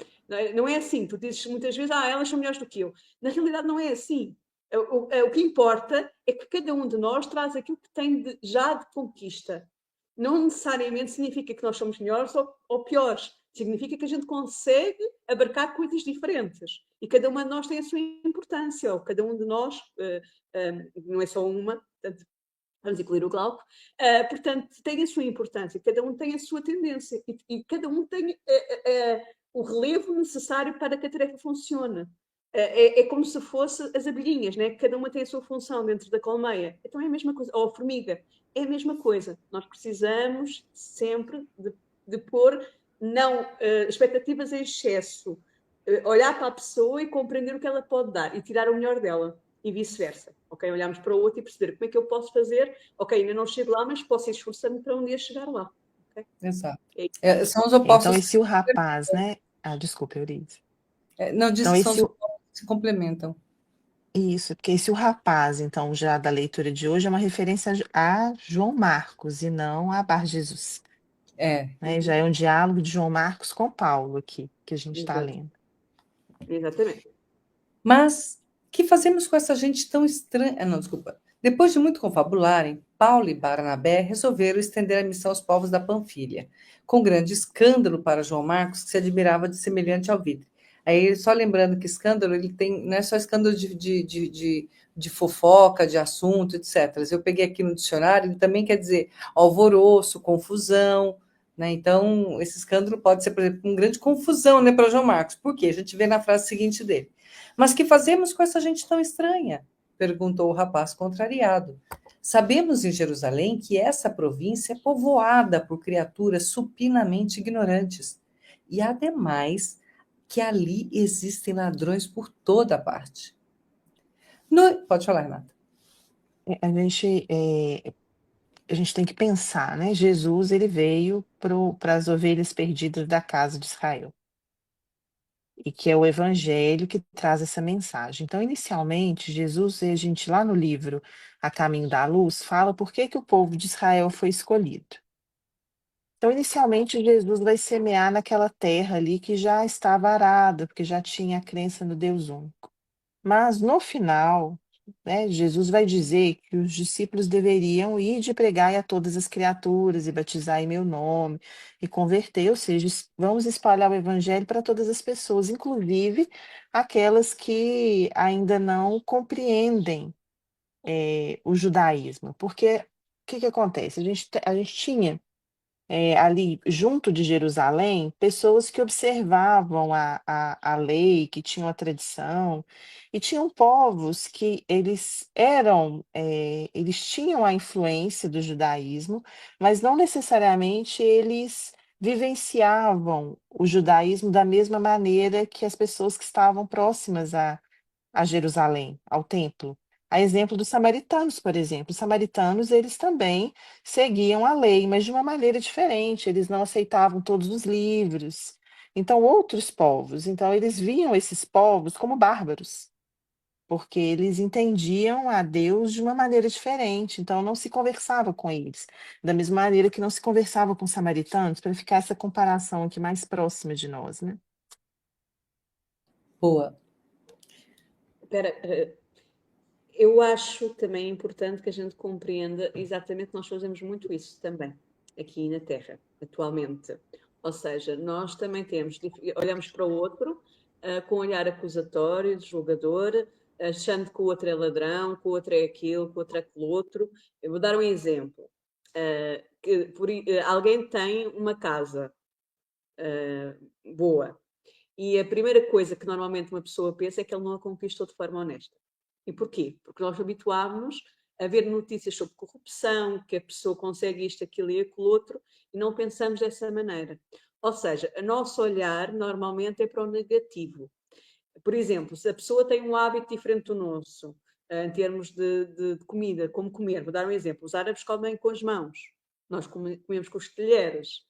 Não é assim. Tu dizes muitas vezes, elas são melhores do que eu. Na realidade, não é assim. O que importa é que cada um de nós traz aquilo que tem já de conquista. Não necessariamente significa que nós somos melhores ou piores. Significa que a gente consegue abarcar coisas diferentes. E cada uma de nós tem a sua importância. Ou cada um de nós, não é só uma, portanto, vamos incluir o Glauco, portanto, tem a sua importância. Cada um tem a sua tendência. E cada um tem o relevo necessário para que a tarefa funcione. É como se fosse as abelhinhas, né? Cada uma tem a sua função dentro da colmeia. Então é a mesma coisa. Ou a formiga. É a mesma coisa. Nós precisamos sempre de pôr não expectativas em excesso. Olhar para a pessoa e compreender o que ela pode dar e tirar o melhor dela. E vice-versa. Ok? Olharmos para o outro e perceber como é que eu posso fazer. Ok, ainda não chego lá, mas posso esforçar-me para um dia chegar lá. Okay? Exato. São os opostos. Então, esse o rapaz, né? Desculpa, Euridice. Não, disse que são os opostos que se complementam. Isso, porque esse o rapaz, então, já da leitura de hoje, é uma referência a João Marcos e não a Bar Jesus. Né? Já é um diálogo de João Marcos com Paulo aqui, que a gente está lendo. Exatamente. Mas que fazemos com essa gente tão estranha? Não, desculpa. Depois de muito confabularem, Paulo e Barnabé resolveram estender a missão aos povos da Panfilha, com grande escândalo para João Marcos, que se admirava de semelhante alvitre. Aí, só lembrando que escândalo, ele tem, não é só escândalo de fofoca, de assunto, etc. Eu peguei aqui no dicionário, ele também quer dizer alvoroço, confusão, né? Então, esse escândalo pode ser, por exemplo, uma grande confusão, né, para João Marcos. Por quê? A gente vê na frase seguinte dele. Mas que fazemos com essa gente tão estranha? perguntou o rapaz contrariado. Sabemos em Jerusalém que essa província é povoada por criaturas supinamente ignorantes. E ademais que ali existem ladrões por toda parte. Pode falar, Renata. A gente, a gente tem que pensar, né? Jesus, ele veio para as ovelhas perdidas da casa de Israel. E que é o evangelho que traz essa mensagem. Então, inicialmente, Jesus, a gente lá no livro A Caminho da Luz, fala por que que o povo de Israel foi escolhido. Então, inicialmente, Jesus vai semear naquela terra ali que já estava arada, porque já tinha a crença no Deus único. Mas, no final, né, Jesus vai dizer que os discípulos deveriam ir de pregar a todas as criaturas e batizar em meu nome e converter, ou seja, vamos espalhar o evangelho para todas as pessoas, inclusive aquelas que ainda não compreendem o judaísmo. Porque o que que acontece? A gente tinha ali junto de Jerusalém, pessoas que observavam a lei, que tinham a tradição, e tinham povos que eles eram, eles tinham a influência do judaísmo, mas não necessariamente eles vivenciavam o judaísmo da mesma maneira que as pessoas que estavam próximas a Jerusalém, ao templo. A exemplo dos samaritanos, por exemplo. Os samaritanos, eles também seguiam a lei, mas de uma maneira diferente. Eles não aceitavam todos os livros. Então, outros povos, então eles viam esses povos como bárbaros, porque eles entendiam a Deus de uma maneira diferente. Então, não se conversava com eles, da mesma maneira que não se conversava com os samaritanos, para ficar essa comparação aqui mais próxima de nós, né? Boa. Espera, eu acho também importante que a gente compreenda exatamente, nós fazemos muito isso também, aqui na Terra, atualmente. Ou seja, nós também temos, olhamos para o outro com um olhar acusatório, julgador, achando que o outro é ladrão, que o outro é aquilo, que o outro é aquele outro. Eu vou dar um exemplo. Alguém tem uma casa boa, e a primeira coisa que normalmente uma pessoa pensa é que ele não a conquistou de forma honesta. E porquê? Porque nós habituámos a ver notícias sobre corrupção, que a pessoa consegue isto, aquilo e aquilo outro, e não pensamos dessa maneira. Ou seja, o nosso olhar normalmente é para o negativo. Por exemplo, se a pessoa tem um hábito diferente do nosso, em termos de comida, como comer, vou dar um exemplo, os árabes comem com as mãos, nós comemos com os talheres.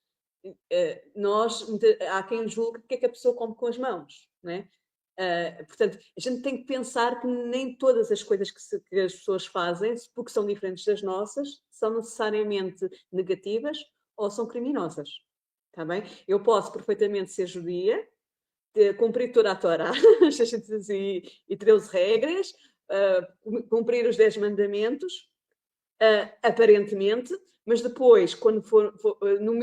Há quem julgue que é que a pessoa come com as mãos, né? Portanto, a gente tem que pensar que nem todas as coisas que as pessoas fazem, porque são diferentes das nossas, são necessariamente negativas ou são criminosas. Tá bem? Eu posso perfeitamente ser judia, cumprir toda a Torá, as 613 regras, cumprir os 10 mandamentos, aparentemente, mas depois, quando for no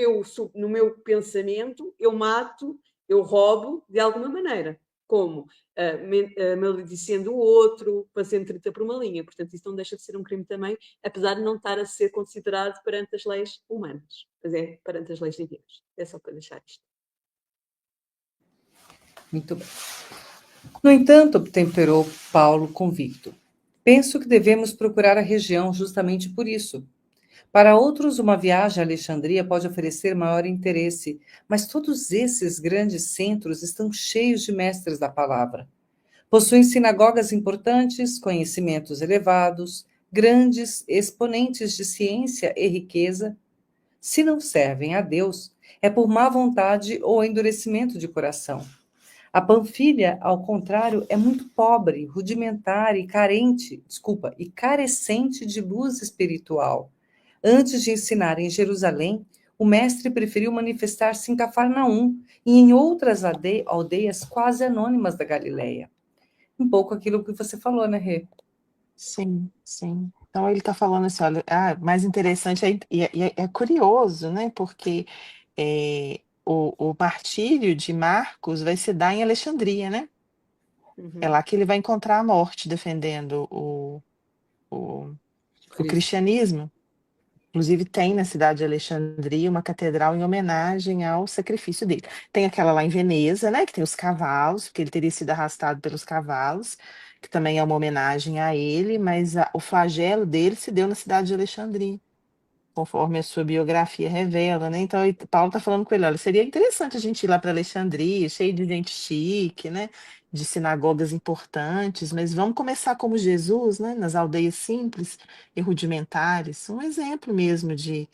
meu pensamento, eu mato, eu roubo de alguma maneira. Como? Maledicendo o outro, fazendo treta por uma linha. Portanto, isso não deixa de ser um crime também, apesar de não estar a ser considerado perante as leis humanas. Mas é perante as leis divinas. É só para deixar isto. Muito bem. No entanto, temperou Paulo convicto. Penso que devemos procurar a região justamente por isso. Para outros, uma viagem a Alexandria pode oferecer maior interesse, mas todos esses grandes centros estão cheios de mestres da palavra. Possuem sinagogas importantes, conhecimentos elevados, grandes exponentes de ciência e riqueza. Se não servem a Deus, é por má vontade ou endurecimento de coração. A Panfilha, ao contrário, é muito pobre, rudimentar e carecente de luz espiritual. Antes de ensinar em Jerusalém, o mestre preferiu manifestar-se em Cafarnaum e em outras aldeias quase anônimas da Galileia. Um pouco aquilo que você falou, né, Rê? Sim, sim. Então ele está falando assim, olha, mais interessante é curioso, né? Porque o martírio de Marcos vai se dar em Alexandria, né? É lá que ele vai encontrar a morte defendendo o cristianismo. Inclusive tem na cidade de Alexandria uma catedral em homenagem ao sacrifício dele. Tem aquela lá em Veneza, né? Que tem os cavalos, porque ele teria sido arrastado pelos cavalos. que também é uma homenagem a ele, mas o flagelo dele se deu na cidade de Alexandria, conforme a sua biografia revela, né? Então, Paulo está falando com ele, olha, seria interessante a gente ir lá para Alexandria, cheio de gente chique, né? De sinagogas importantes, mas vamos começar como Jesus, né? Nas aldeias simples e rudimentares, um exemplo mesmo de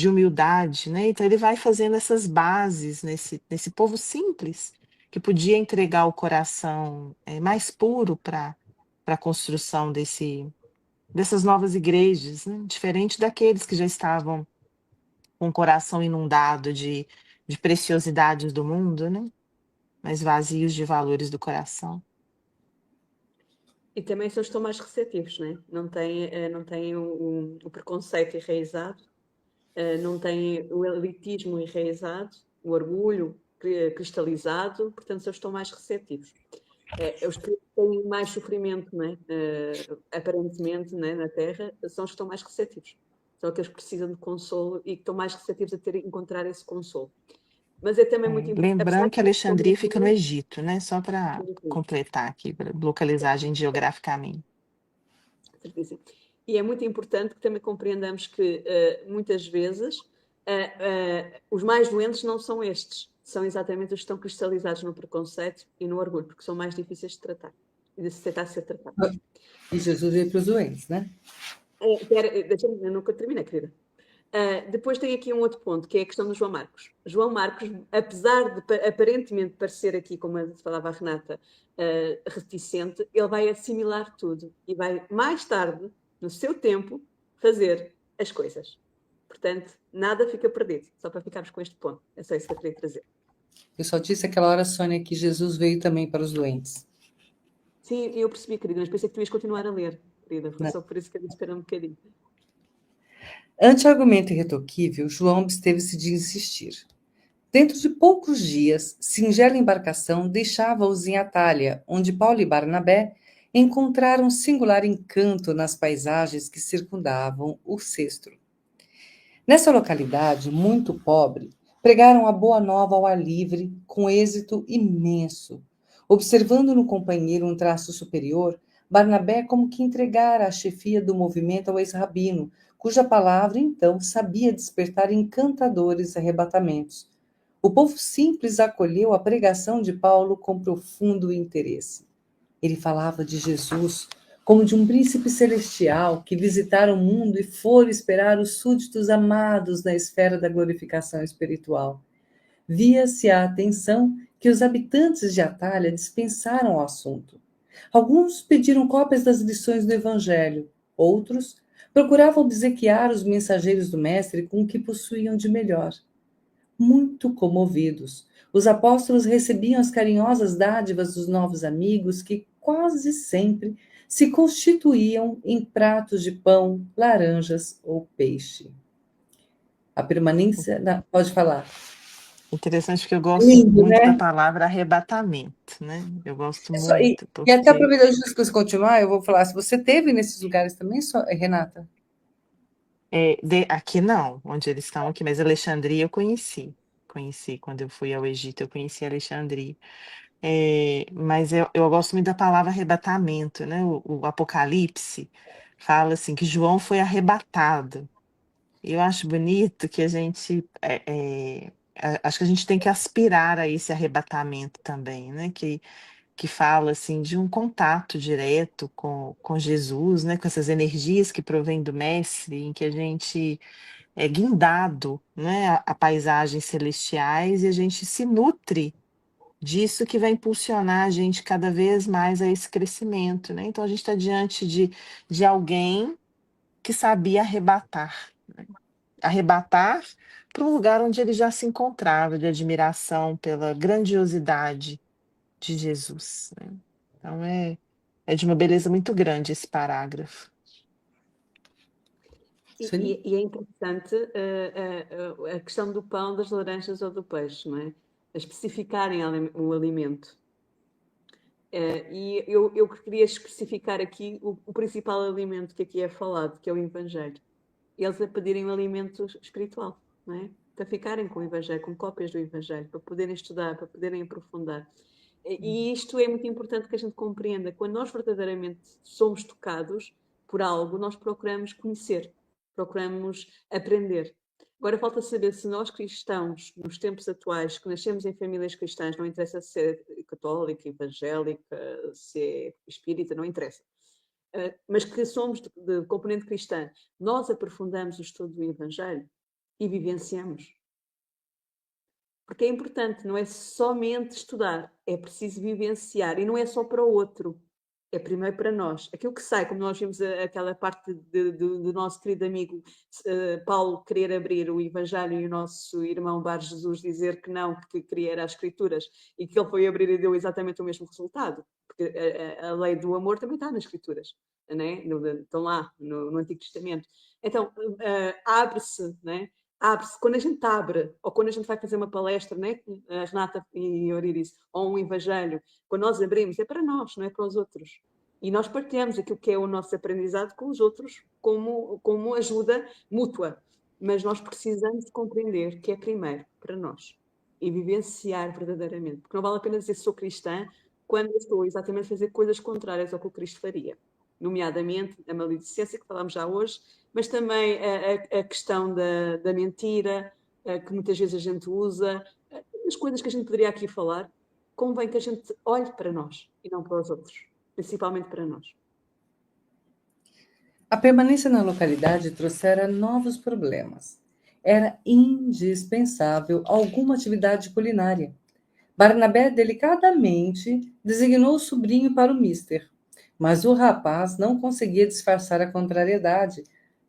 humildade, né? Então ele vai fazendo essas bases nesse povo simples, que podia entregar o coração mais puro para a construção dessas novas igrejas, né? Diferente daqueles que já estavam com o coração inundado de preciosidades do mundo, né? Mas vazios de valores do coração. E também são estão mais receptivos, né? Não têm o preconceito enraizado, não têm o elitismo enraizado, o orgulho cristalizado, portanto, são estão mais receptivos. Os que têm mais sofrimento, né? Aparentemente, né? Na Terra, são os que estão mais receptivos. São aqueles que precisam de consolo e que estão mais receptivos a encontrar esse consolo. Mas é também muito importante. Lembrando que Alexandria fica no Egito, né? Só para completar aqui, para localizagem geograficamente. E é muito importante que também compreendamos que muitas vezes os mais doentes não são estes, são exatamente os que estão cristalizados no preconceito e no orgulho, porque são mais difíceis de tratar e de aceitar ser tratados. E Jesus veio para os doentes, né? Deixa-me, eu nunca terminei, querida. Depois tem aqui um outro ponto, que é a questão do João Marcos. João Marcos, apesar de aparentemente parecer aqui, como falava a Renata, reticente, ele vai assimilar tudo e vai, mais tarde, no seu tempo, fazer as coisas. Portanto, nada fica perdido, só para ficarmos com este ponto. É só isso que eu queria trazer. Eu só disse aquela hora, Sônia, que Jesus veio também para os doentes. Sim, eu percebi, querida, mas pensei que tu ias continuar a ler, querida. Foi só por isso que eu disse esperar um bocadinho. Ante argumento irretoquível, João absteve-se de insistir. Dentro de poucos dias, singela embarcação deixava-os em Atália, onde Paulo e Barnabé encontraram singular encanto nas paisagens que circundavam o Cestro. Nessa localidade, muito pobre, pregaram a boa nova ao ar livre, com êxito imenso. Observando no companheiro um traço superior, Barnabé como que entregara a chefia do movimento ao ex-rabino, cuja palavra, então, sabia despertar encantadores arrebatamentos. O povo simples acolheu a pregação de Paulo com profundo interesse. Ele falava de Jesus como de um príncipe celestial que visitara o mundo e fora esperar os súditos amados na esfera da glorificação espiritual. Via-se a atenção que os habitantes de Atália dispensaram o assunto. Alguns pediram cópias das lições do Evangelho, outros procuravam obsequiar os mensageiros do Mestre com o que possuíam de melhor. Muito comovidos, os apóstolos recebiam as carinhosas dádivas dos novos amigos que quase sempre se constituíam em pratos de pão, laranjas ou peixe. A permanência... Pode falar. Interessante porque eu gosto Lindo, muito né? da palavra arrebatamento, né? Eu gosto muito, E até porque aproveitando antes que você continuar, eu vou falar, se você teve nesses lugares também, Renata? aqui não, onde eles estão aqui, mas Alexandria eu conheci. Conheci quando eu fui ao Egito, eu conheci Alexandria. Mas eu gosto muito da palavra arrebatamento, né? O Apocalipse fala assim que João foi arrebatado. Eu acho bonito que a gente acho que a gente tem que aspirar a esse arrebatamento também, né? Que fala assim de um contato direto com Jesus, né? Com essas energias que provêm do Mestre, em que a gente é guindado, né? A paisagens celestiais e a gente se nutre disso que vai impulsionar a gente cada vez mais a esse crescimento, né? Então a gente está diante de alguém que sabia arrebatar, né? Arrebatar para um lugar onde ele já se encontrava, de admiração pela grandiosidade de Jesus, né? Então é de uma beleza muito grande esse parágrafo. E é interessante a questão do pão, das laranjas ou do peixe, não é? Especificarem o alimento. E eu queria especificar aqui o principal alimento que aqui é falado, que é o Evangelho. Eles a pedirem um alimento espiritual, não é? Para ficarem com o Evangelho, com cópias do Evangelho, para poderem estudar, para poderem aprofundar. E isto é muito importante que a gente compreenda. Quando nós verdadeiramente somos tocados por algo, nós procuramos conhecer, procuramos aprender. Agora falta saber se nós cristãos, nos tempos atuais, que nascemos em famílias cristãs, não interessa se é católica, evangélica, se é espírita, não interessa. Mas que somos de componente cristã, nós aprofundamos o estudo do Evangelho e vivenciamos. Porque é importante, não é somente estudar, é preciso vivenciar. E não é só para o outro, é primeiro para nós. Aquilo que sai, como nós vimos aquela parte do nosso querido amigo Paulo querer abrir o Evangelho e o nosso irmão Bar Jesus dizer que não, que queria era as Escrituras, e que ele foi abrir e deu exatamente o mesmo resultado. Porque a lei do amor também está nas Escrituras, né? Estão lá, no Antigo Testamento. Então, abre-se, né? Abre-se, quando a gente abre, ou quando a gente vai fazer uma palestra, né? A Renata e a Oriris, ou um evangelho, quando nós abrimos, é para nós, não é para os outros. E nós partilhamos aquilo que é o nosso aprendizado com os outros, como ajuda mútua. Mas nós precisamos de compreender que é primeiro para nós e vivenciar verdadeiramente. Porque não vale a pena dizer que sou cristã quando eu estou exatamente a fazer coisas contrárias ao que o Cristo faria. Nomeadamente a maledicência, que falámos já hoje, mas também a questão da mentira, que muitas vezes a gente usa, as coisas que a gente poderia aqui falar, convém que a gente olhe para nós e não para os outros, principalmente para nós. A permanência na localidade trouxera novos problemas. Era indispensável alguma atividade culinária. Barnabé delicadamente designou o sobrinho para o mister, mas o rapaz não conseguia disfarçar a contrariedade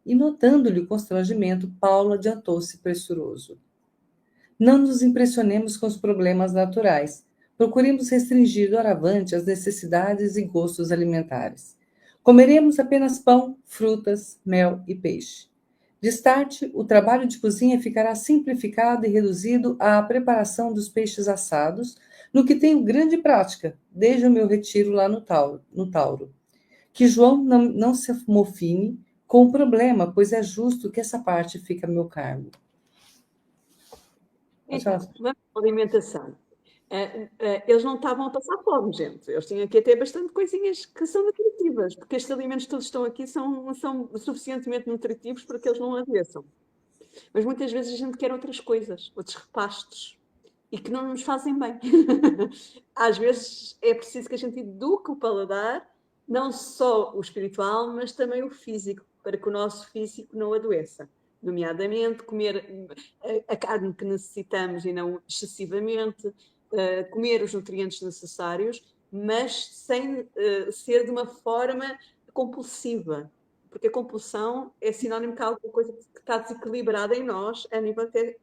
e, notando-lhe o constrangimento, Paulo adiantou-se pressuroso. Não nos impressionemos com os problemas naturais. Procuremos restringir doravante as necessidades e gostos alimentares. Comeremos apenas pão, frutas, mel e peixe. Destarte, o trabalho de cozinha ficará simplificado e reduzido à preparação dos peixes assados, no que tenho grande prática, desde o meu retiro lá no Tauro. Que João não se mofine com o problema, pois é justo que essa parte fique a meu cargo. Então, vamos para a alimentação. Eles não estavam a passar fome, gente. Eles tinham aqui até bastante coisinhas que são nutritivas, porque estes alimentos todos estão aqui são suficientemente nutritivos para que eles não adoeçam. Mas muitas vezes a gente quer outras coisas, outros repastos, e que não nos fazem bem. Às vezes é preciso que a gente eduque o paladar, não só o espiritual, mas também o físico, para que o nosso físico não adoeça. Nomeadamente, comer a carne que necessitamos e não excessivamente, comer os nutrientes necessários, mas sem ser de uma forma compulsiva, porque a compulsão é sinónimo de alguma coisa que está desequilibrada em nós a nível até,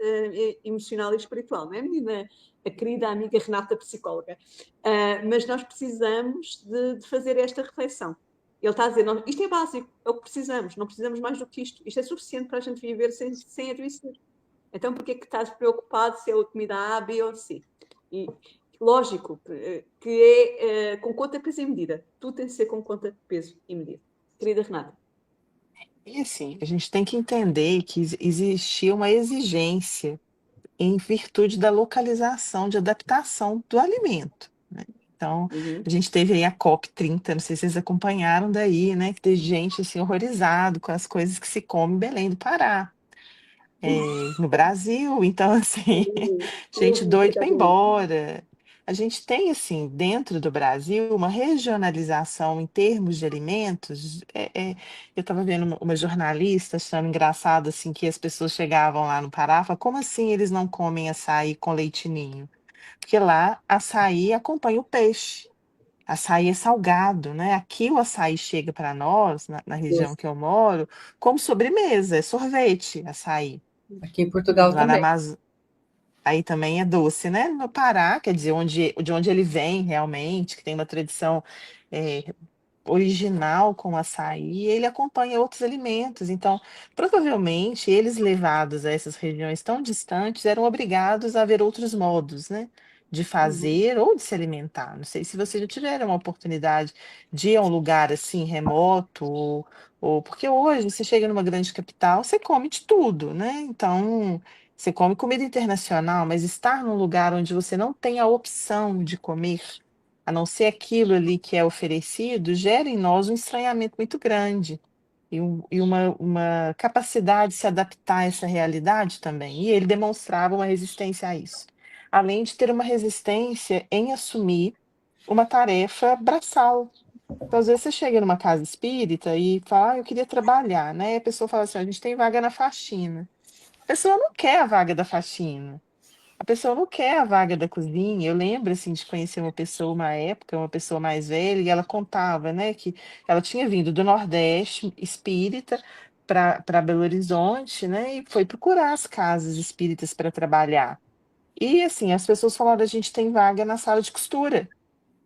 emocional e espiritual, não é, menina? A querida amiga Renata, psicóloga. Mas nós precisamos de fazer esta reflexão. Ele está a dizer, não, isto é básico, é o que precisamos, não precisamos mais do que isto. Isto é suficiente para a gente viver sem adoecer. Então, porquê é que estás preocupado se é a comida A, B ou C? E, lógico, que é com conta, peso e medida. Tudo tem de ser com conta, peso e medida. Querida Renata. E assim, a gente tem que entender que existia uma exigência em virtude da localização, de adaptação do alimento, né? Então, a gente teve aí a COP30, não sei se vocês acompanharam daí, né? Que teve gente assim horrorizado com as coisas que se come em Belém do Pará, no Brasil. Então, assim, gente doida para ir embora. A gente tem, assim, dentro do Brasil, uma regionalização em termos de alimentos. Eu estava vendo uma jornalista achando engraçado, assim, que as pessoas chegavam lá no Pará e falavam, como assim eles não comem açaí com leite ninho? Porque lá, açaí acompanha o peixe. Açaí é salgado, né? Aqui o açaí chega para nós, na região que eu moro, como sobremesa, é sorvete, açaí. Aqui em Portugal Lá na também. Amazônia. Aí também é doce, né? No Pará, quer dizer, de onde ele vem realmente, que tem uma tradição original com açaí, ele acompanha outros alimentos. Então, provavelmente, eles levados a essas regiões tão distantes, eram obrigados a ver outros modos, né? De fazer ou de se alimentar. Não sei se vocês já tiveram a oportunidade de ir a um lugar assim remoto, ou porque hoje você chega numa grande capital, você come de tudo, né? Então, você come comida internacional, mas estar num lugar onde você não tem a opção de comer a não ser aquilo ali que é oferecido, gera em nós um estranhamento muito grande e uma capacidade de se adaptar a essa realidade também. E ele demonstrava uma resistência a isso, além de ter uma resistência em assumir uma tarefa braçal. Então, às vezes você chega numa casa espírita e fala, eu queria trabalhar, né? E a pessoa fala assim, a gente tem vaga na faxina. A pessoa não quer a vaga da faxina. A pessoa não quer a vaga da cozinha. Eu lembro, assim, de conhecer uma pessoa, uma época, uma pessoa mais velha, e ela contava, né, que ela tinha vindo do Nordeste espírita para Belo Horizonte, né, e foi procurar as casas espíritas para trabalhar. E, assim, as pessoas falaram, a gente tem vaga na sala de costura.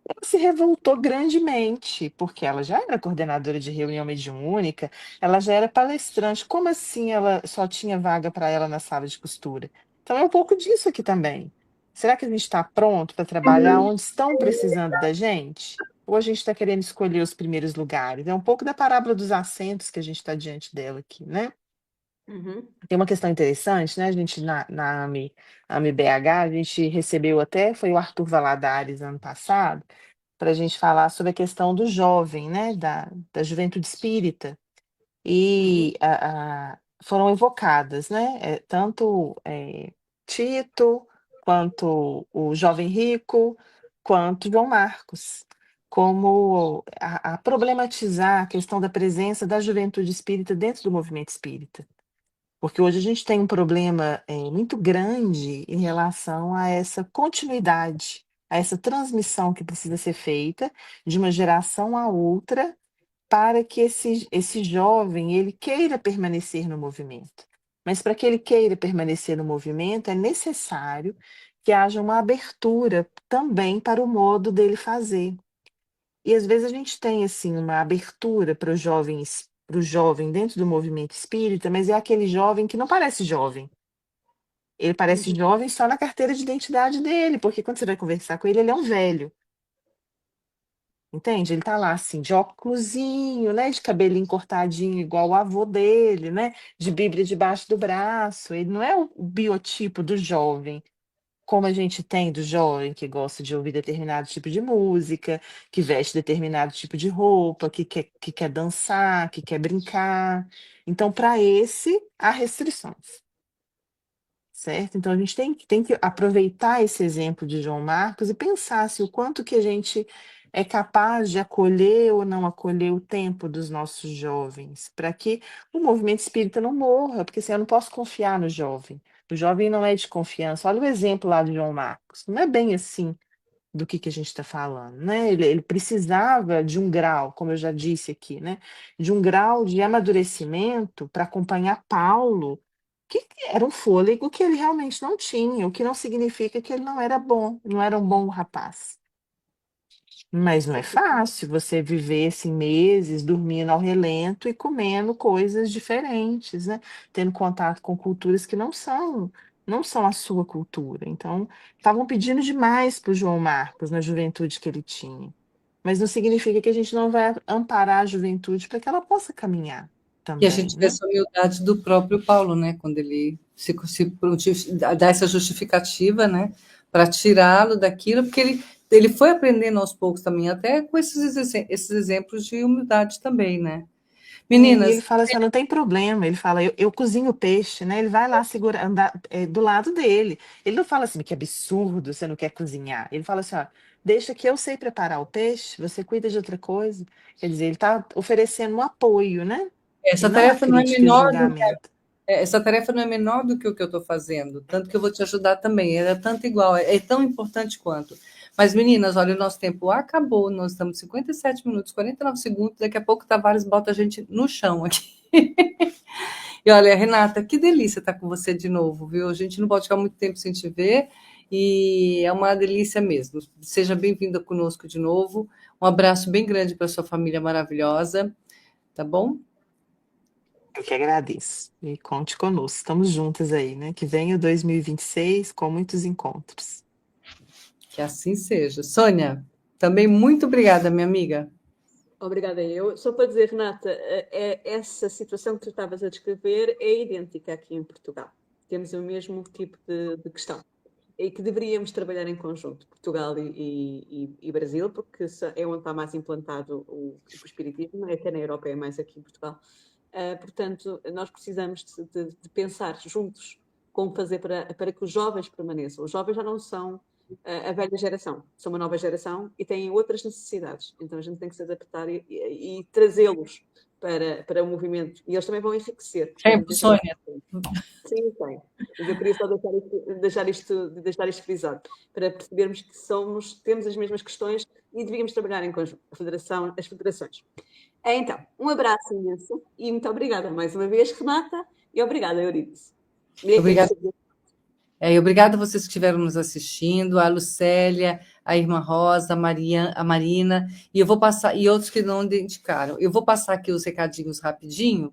Ela se revoltou grandemente, porque ela já era coordenadora de reunião mediúnica, ela já era palestrante. Como assim ela só tinha vaga para ela na sala de costura? Então é um pouco disso aqui também. Será que a gente está pronto para trabalhar onde estão precisando da gente? Ou a gente está querendo escolher os primeiros lugares? É um pouco da parábola dos assentos que a gente está diante dela aqui, né? Uhum. Tem uma questão interessante, né? A gente, na AME BH, a gente recebeu até, foi o Arthur Valadares ano passado, para a gente falar sobre a questão do jovem, né, da juventude espírita. Uhum. E foram evocadas, né, tanto Tito, quanto o jovem rico, quanto João Marcos, como a problematizar a questão da presença da juventude espírita dentro do movimento espírita. Porque hoje a gente tem um problema muito grande em relação a essa continuidade, a essa transmissão que precisa ser feita de uma geração a outra para que esse jovem ele queira permanecer no movimento. Mas para que ele queira permanecer no movimento, é necessário que haja uma abertura também para o modo dele fazer. E às vezes a gente tem assim uma abertura para os jovens, para o jovem dentro do movimento espírita, mas é aquele jovem que não parece jovem. Ele parece Uhum. jovem só na carteira de identidade dele, porque quando você vai conversar com ele, ele é um velho. Entende? Ele tá lá assim, de óculosinho, né, de cabelinho cortadinho igual o avô dele, né, de Bíblia debaixo do braço. Ele não é o biotipo do jovem, como a gente tem do jovem que gosta de ouvir determinado tipo de música, que veste determinado tipo de roupa, que quer dançar, que quer brincar. Então, para esse, há restrições, certo? Então, a gente tem que aproveitar esse exemplo de João Marcos e pensar se o quanto que a gente é capaz de acolher ou não acolher o tempo dos nossos jovens, para que o movimento espírita não morra, porque assim, eu não posso confiar no jovem. O jovem não é de confiança. Olha o exemplo lá de João Marcos. Não é bem assim do que a gente está falando, né? Ele precisava de um grau, como eu já disse aqui, né? De um grau de amadurecimento para acompanhar Paulo, que era um fôlego que ele realmente não tinha, o que não significa que ele não era bom, não era um bom rapaz. Mas não é fácil você viver assim meses dormindo ao relento e comendo coisas diferentes, né? Tendo contato com culturas que não são a sua cultura. Então, estavam pedindo demais para o João Marcos na juventude que ele tinha. Mas não significa que a gente não vai amparar a juventude para que ela possa caminhar E a também, gente vê né? essa humildade do próprio Paulo, né? Quando ele dá essa justificativa, né? Para tirá-lo daquilo, porque ele foi aprendendo aos poucos também, até com esses exemplos de humildade também, né? E ele Meninas, fala assim, "Ah, não tem problema." Ele fala, eu cozinho peixe, né? Ele vai lá segurar, andar do lado dele. Ele não fala assim, que absurdo, você não quer cozinhar. Ele fala assim, ó, deixa que eu sei preparar o peixe, você cuida de outra coisa. Quer dizer, ele está oferecendo um apoio, né? E essa não a tarefa não é crítica e o menor julgamento. essa tarefa não é menor do que o que eu estou fazendo, tanto que eu vou te ajudar também. É tanto igual, é tão importante quanto. Mas, meninas, olha, o nosso tempo acabou. Nós estamos 57 minutos, 49 segundos. Daqui a pouco o Tavares bota a gente no chão aqui. E olha, Renata, que delícia estar com você de novo, viu? A gente não pode ficar muito tempo sem te ver. E é uma delícia mesmo. Seja bem-vinda conosco de novo. Um abraço bem grande para sua família maravilhosa, tá bom? Eu que agradeço. E conte conosco. Estamos juntas aí, né? Que venha o 2026 com muitos encontros. Que assim seja. Sônia, também muito obrigada, minha amiga. Obrigada eu. Só para dizer, Renata, essa situação que tu estavas a descrever é idêntica aqui em Portugal. Temos o mesmo tipo de questão. e que deveríamos trabalhar em conjunto, Portugal e Brasil, porque é onde está mais implantado o espiritismo, até na Europa é mais aqui em Portugal. Portanto, nós precisamos de pensar juntos como fazer para que os jovens permaneçam. Os jovens já não são a velha geração, são uma nova geração e têm outras necessidades. Então a gente tem que se adaptar e trazê-los para o movimento. E eles também vão enriquecer. É, Sônia. Sim, eu sei. Mas eu queria só deixar isto frisado, para percebermos que temos as mesmas questões e devíamos trabalhar em conjunto, as federações. Então, um abraço imenso e muito obrigada mais uma vez, Renata, e obrigada, Euridice. Obrigada. Obrigada a vocês que estiveram nos assistindo, a Lucélia, a Irmã Rosa, a Marina, e eu vou passar, e outros que não identificaram. Eu vou passar aqui os recadinhos rapidinho,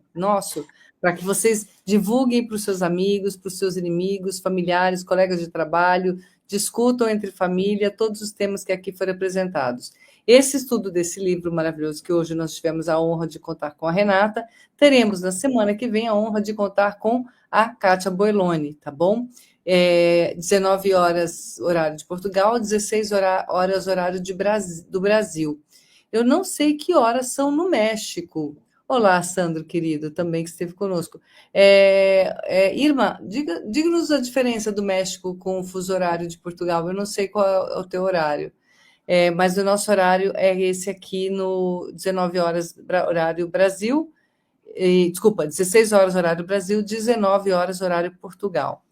para que vocês divulguem para os seus amigos, para os seus inimigos, familiares, colegas de trabalho, discutam entre família todos os temas que aqui foram apresentados. Esse estudo desse livro maravilhoso que hoje nós tivemos a honra de contar com a Renata, teremos na semana que vem a honra de contar com a Kátia Boiloni, tá bom? 19 horas horário de Portugal, 16 horas horário do Brasil. Eu não sei que horas são no México. Olá, Sandro, querido, também que esteve conosco. Irma, diga-nos a diferença do México com o fuso horário de Portugal. Eu não sei qual é o teu horário, mas o nosso horário é esse aqui no 19 horas horário Brasil, desculpa, 16 horas horário Brasil, 19 horas horário Portugal.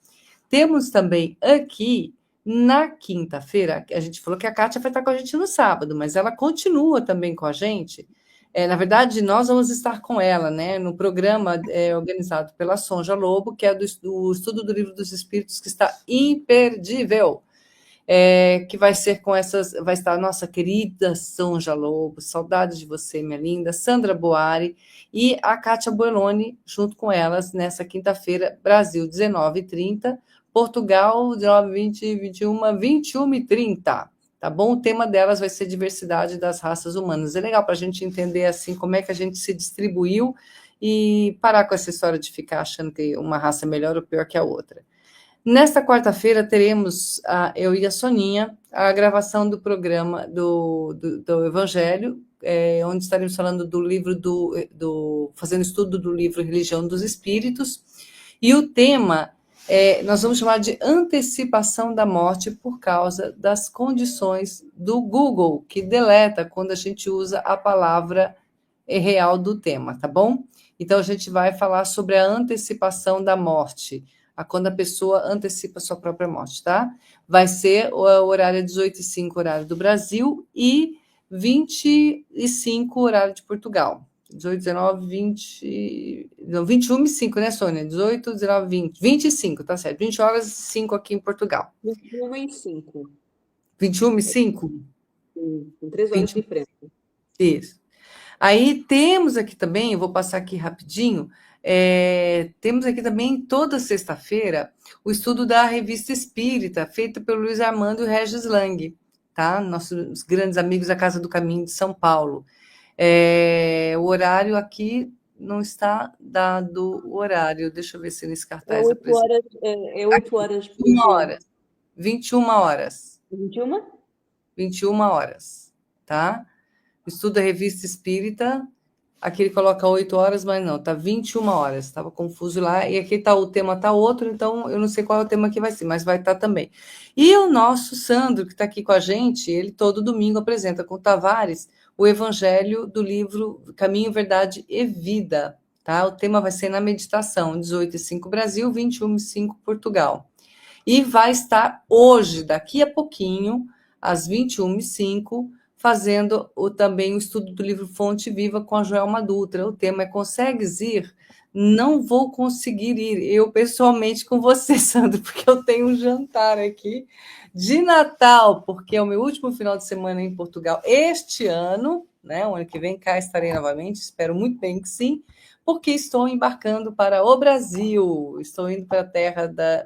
Temos também aqui, na quinta-feira, a gente falou que a Kátia vai estar com a gente no sábado, mas ela continua também com a gente. Na verdade, nós vamos estar com ela, né, no programa organizado pela Sonja Lobo, que é do Estudo do Livro dos Espíritos, que está imperdível. Que vai ser vai estar a nossa querida Sonja Lobo, saudades de você, minha linda, Sandra Boari e a Kátia Boiloni, junto com elas, nessa quinta-feira, Brasil, 19h30, Portugal, 19, 20, 21, 21h30, tá bom? O tema delas vai ser diversidade das raças humanas. É legal para a gente entender, assim, como é que a gente se distribuiu e parar com essa história de ficar achando que uma raça é melhor ou pior que a outra. Nesta quarta-feira teremos, eu e a Soninha, a gravação do programa do Evangelho, onde estaremos falando do livro fazendo estudo do livro Religião dos Espíritos, e o tema nós vamos chamar de antecipação da morte por causa das condições do Google, que deleta quando a gente usa a palavra real do tema, tá bom? Então a gente vai falar sobre a antecipação da morte, quando a pessoa antecipa a sua própria morte, tá? Vai ser o horário 18h05, horário do Brasil, e 20h05, horário de Portugal. 18, 19, 20... Não, 21h05, né, Sônia? 18, 19, 20. 25, tá certo. 20 horas e 5 aqui em Portugal. 21h05. 21h05? Com 3 horas de diferença. Isso. Aí temos aqui também, eu vou passar aqui rapidinho, temos aqui também, toda sexta-feira, o estudo da Revista Espírita, feito pelo Luiz Armando e Regis Lang, tá? Nossos grandes amigos da Casa do Caminho de São Paulo. O horário aqui não está dado o horário, deixa eu ver se nesse cartaz... 8 horas. 21 horas. 21 horas. 21? 21 horas, tá? O estudo da Revista Espírita, aqui ele coloca 8 horas, mas não, tá 21 horas, estava confuso lá, e aqui o tema tá outro, então eu não sei qual é o tema que vai ser, mas vai estar também. E o nosso Sandro, que está aqui com a gente, ele todo domingo apresenta com o Tavares o Evangelho do livro Caminho, Verdade e Vida, tá? O tema vai ser na meditação, 18h05 Brasil, 21h05 Portugal. E vai estar hoje, daqui a pouquinho, às 21h05, fazendo também o estudo do livro Fonte Viva com a Joelma Dutra. O tema é Consegues ir? Não vou conseguir ir, eu pessoalmente com você, Sandro, porque eu tenho um jantar aqui de Natal, porque é o meu último final de semana em Portugal este ano, né? O ano que vem cá estarei novamente, espero muito bem que sim, porque estou embarcando para o Brasil, estou indo para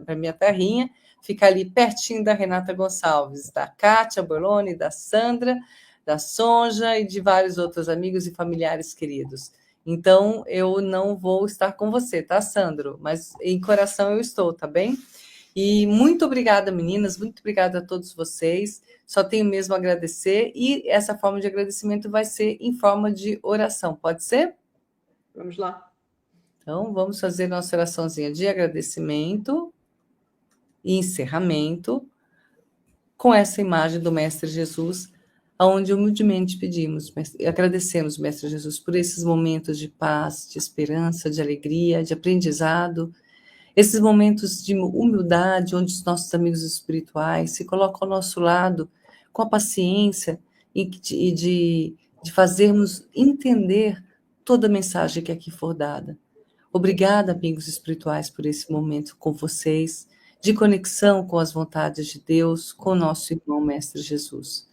a minha terrinha, fica ali pertinho da Renata Gonçalves, da Kátia Boiloni, da Sandra, da Sonja e de vários outros amigos e familiares queridos. Então, eu não vou estar com você, tá, Sandro? Mas em coração eu estou, tá bem? E muito obrigada, meninas, muito obrigada a todos vocês. Só tenho mesmo a agradecer, e essa forma de agradecimento vai ser em forma de oração, pode ser? Vamos lá. Então, vamos fazer nossa oraçãozinha de agradecimento e encerramento com essa imagem do Mestre Jesus, onde humildemente pedimos, agradecemos, Mestre Jesus, por esses momentos de paz, de esperança, de alegria, de aprendizado, esses momentos de humildade, onde os nossos amigos espirituais se colocam ao nosso lado com a paciência e de fazermos entender toda a mensagem que aqui for dada. Obrigada, amigos espirituais, por esse momento com vocês, de conexão com as vontades de Deus, com o nosso irmão Mestre Jesus.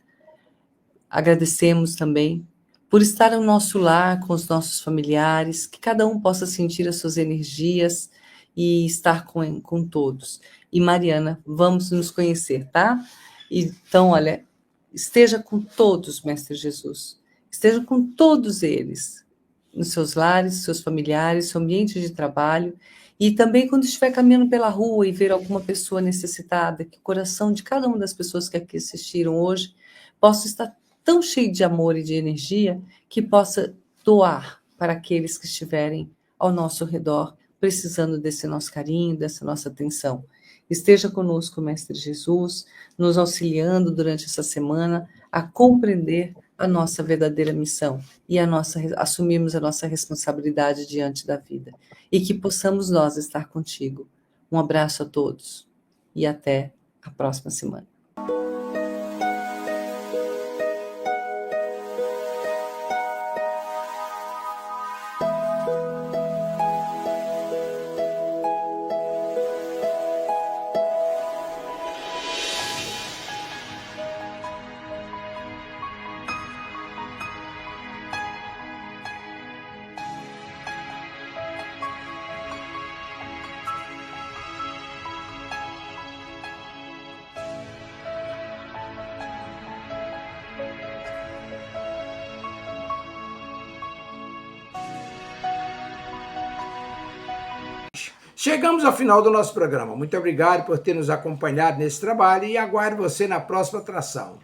Agradecemos também por estar ao nosso lar, com os nossos familiares, que cada um possa sentir as suas energias e estar com todos. E Mariana, vamos nos conhecer, tá? Então, olha, esteja com todos, Mestre Jesus. Esteja com todos eles, nos seus lares, seus familiares, seu ambiente de trabalho, e também quando estiver caminhando pela rua e ver alguma pessoa necessitada, que o coração de cada uma das pessoas que aqui assistiram hoje possa estar tão cheio de amor e de energia que possa doar para aqueles que estiverem ao nosso redor, precisando desse nosso carinho, dessa nossa atenção. Esteja conosco, Mestre Jesus, nos auxiliando durante essa semana a compreender a nossa verdadeira missão e assumirmos a nossa responsabilidade diante da vida. E que possamos nós estar contigo. Um abraço a todos e até a próxima semana. Chegamos ao final do nosso programa. Muito obrigado por ter nos acompanhado nesse trabalho e aguardo você na próxima atração.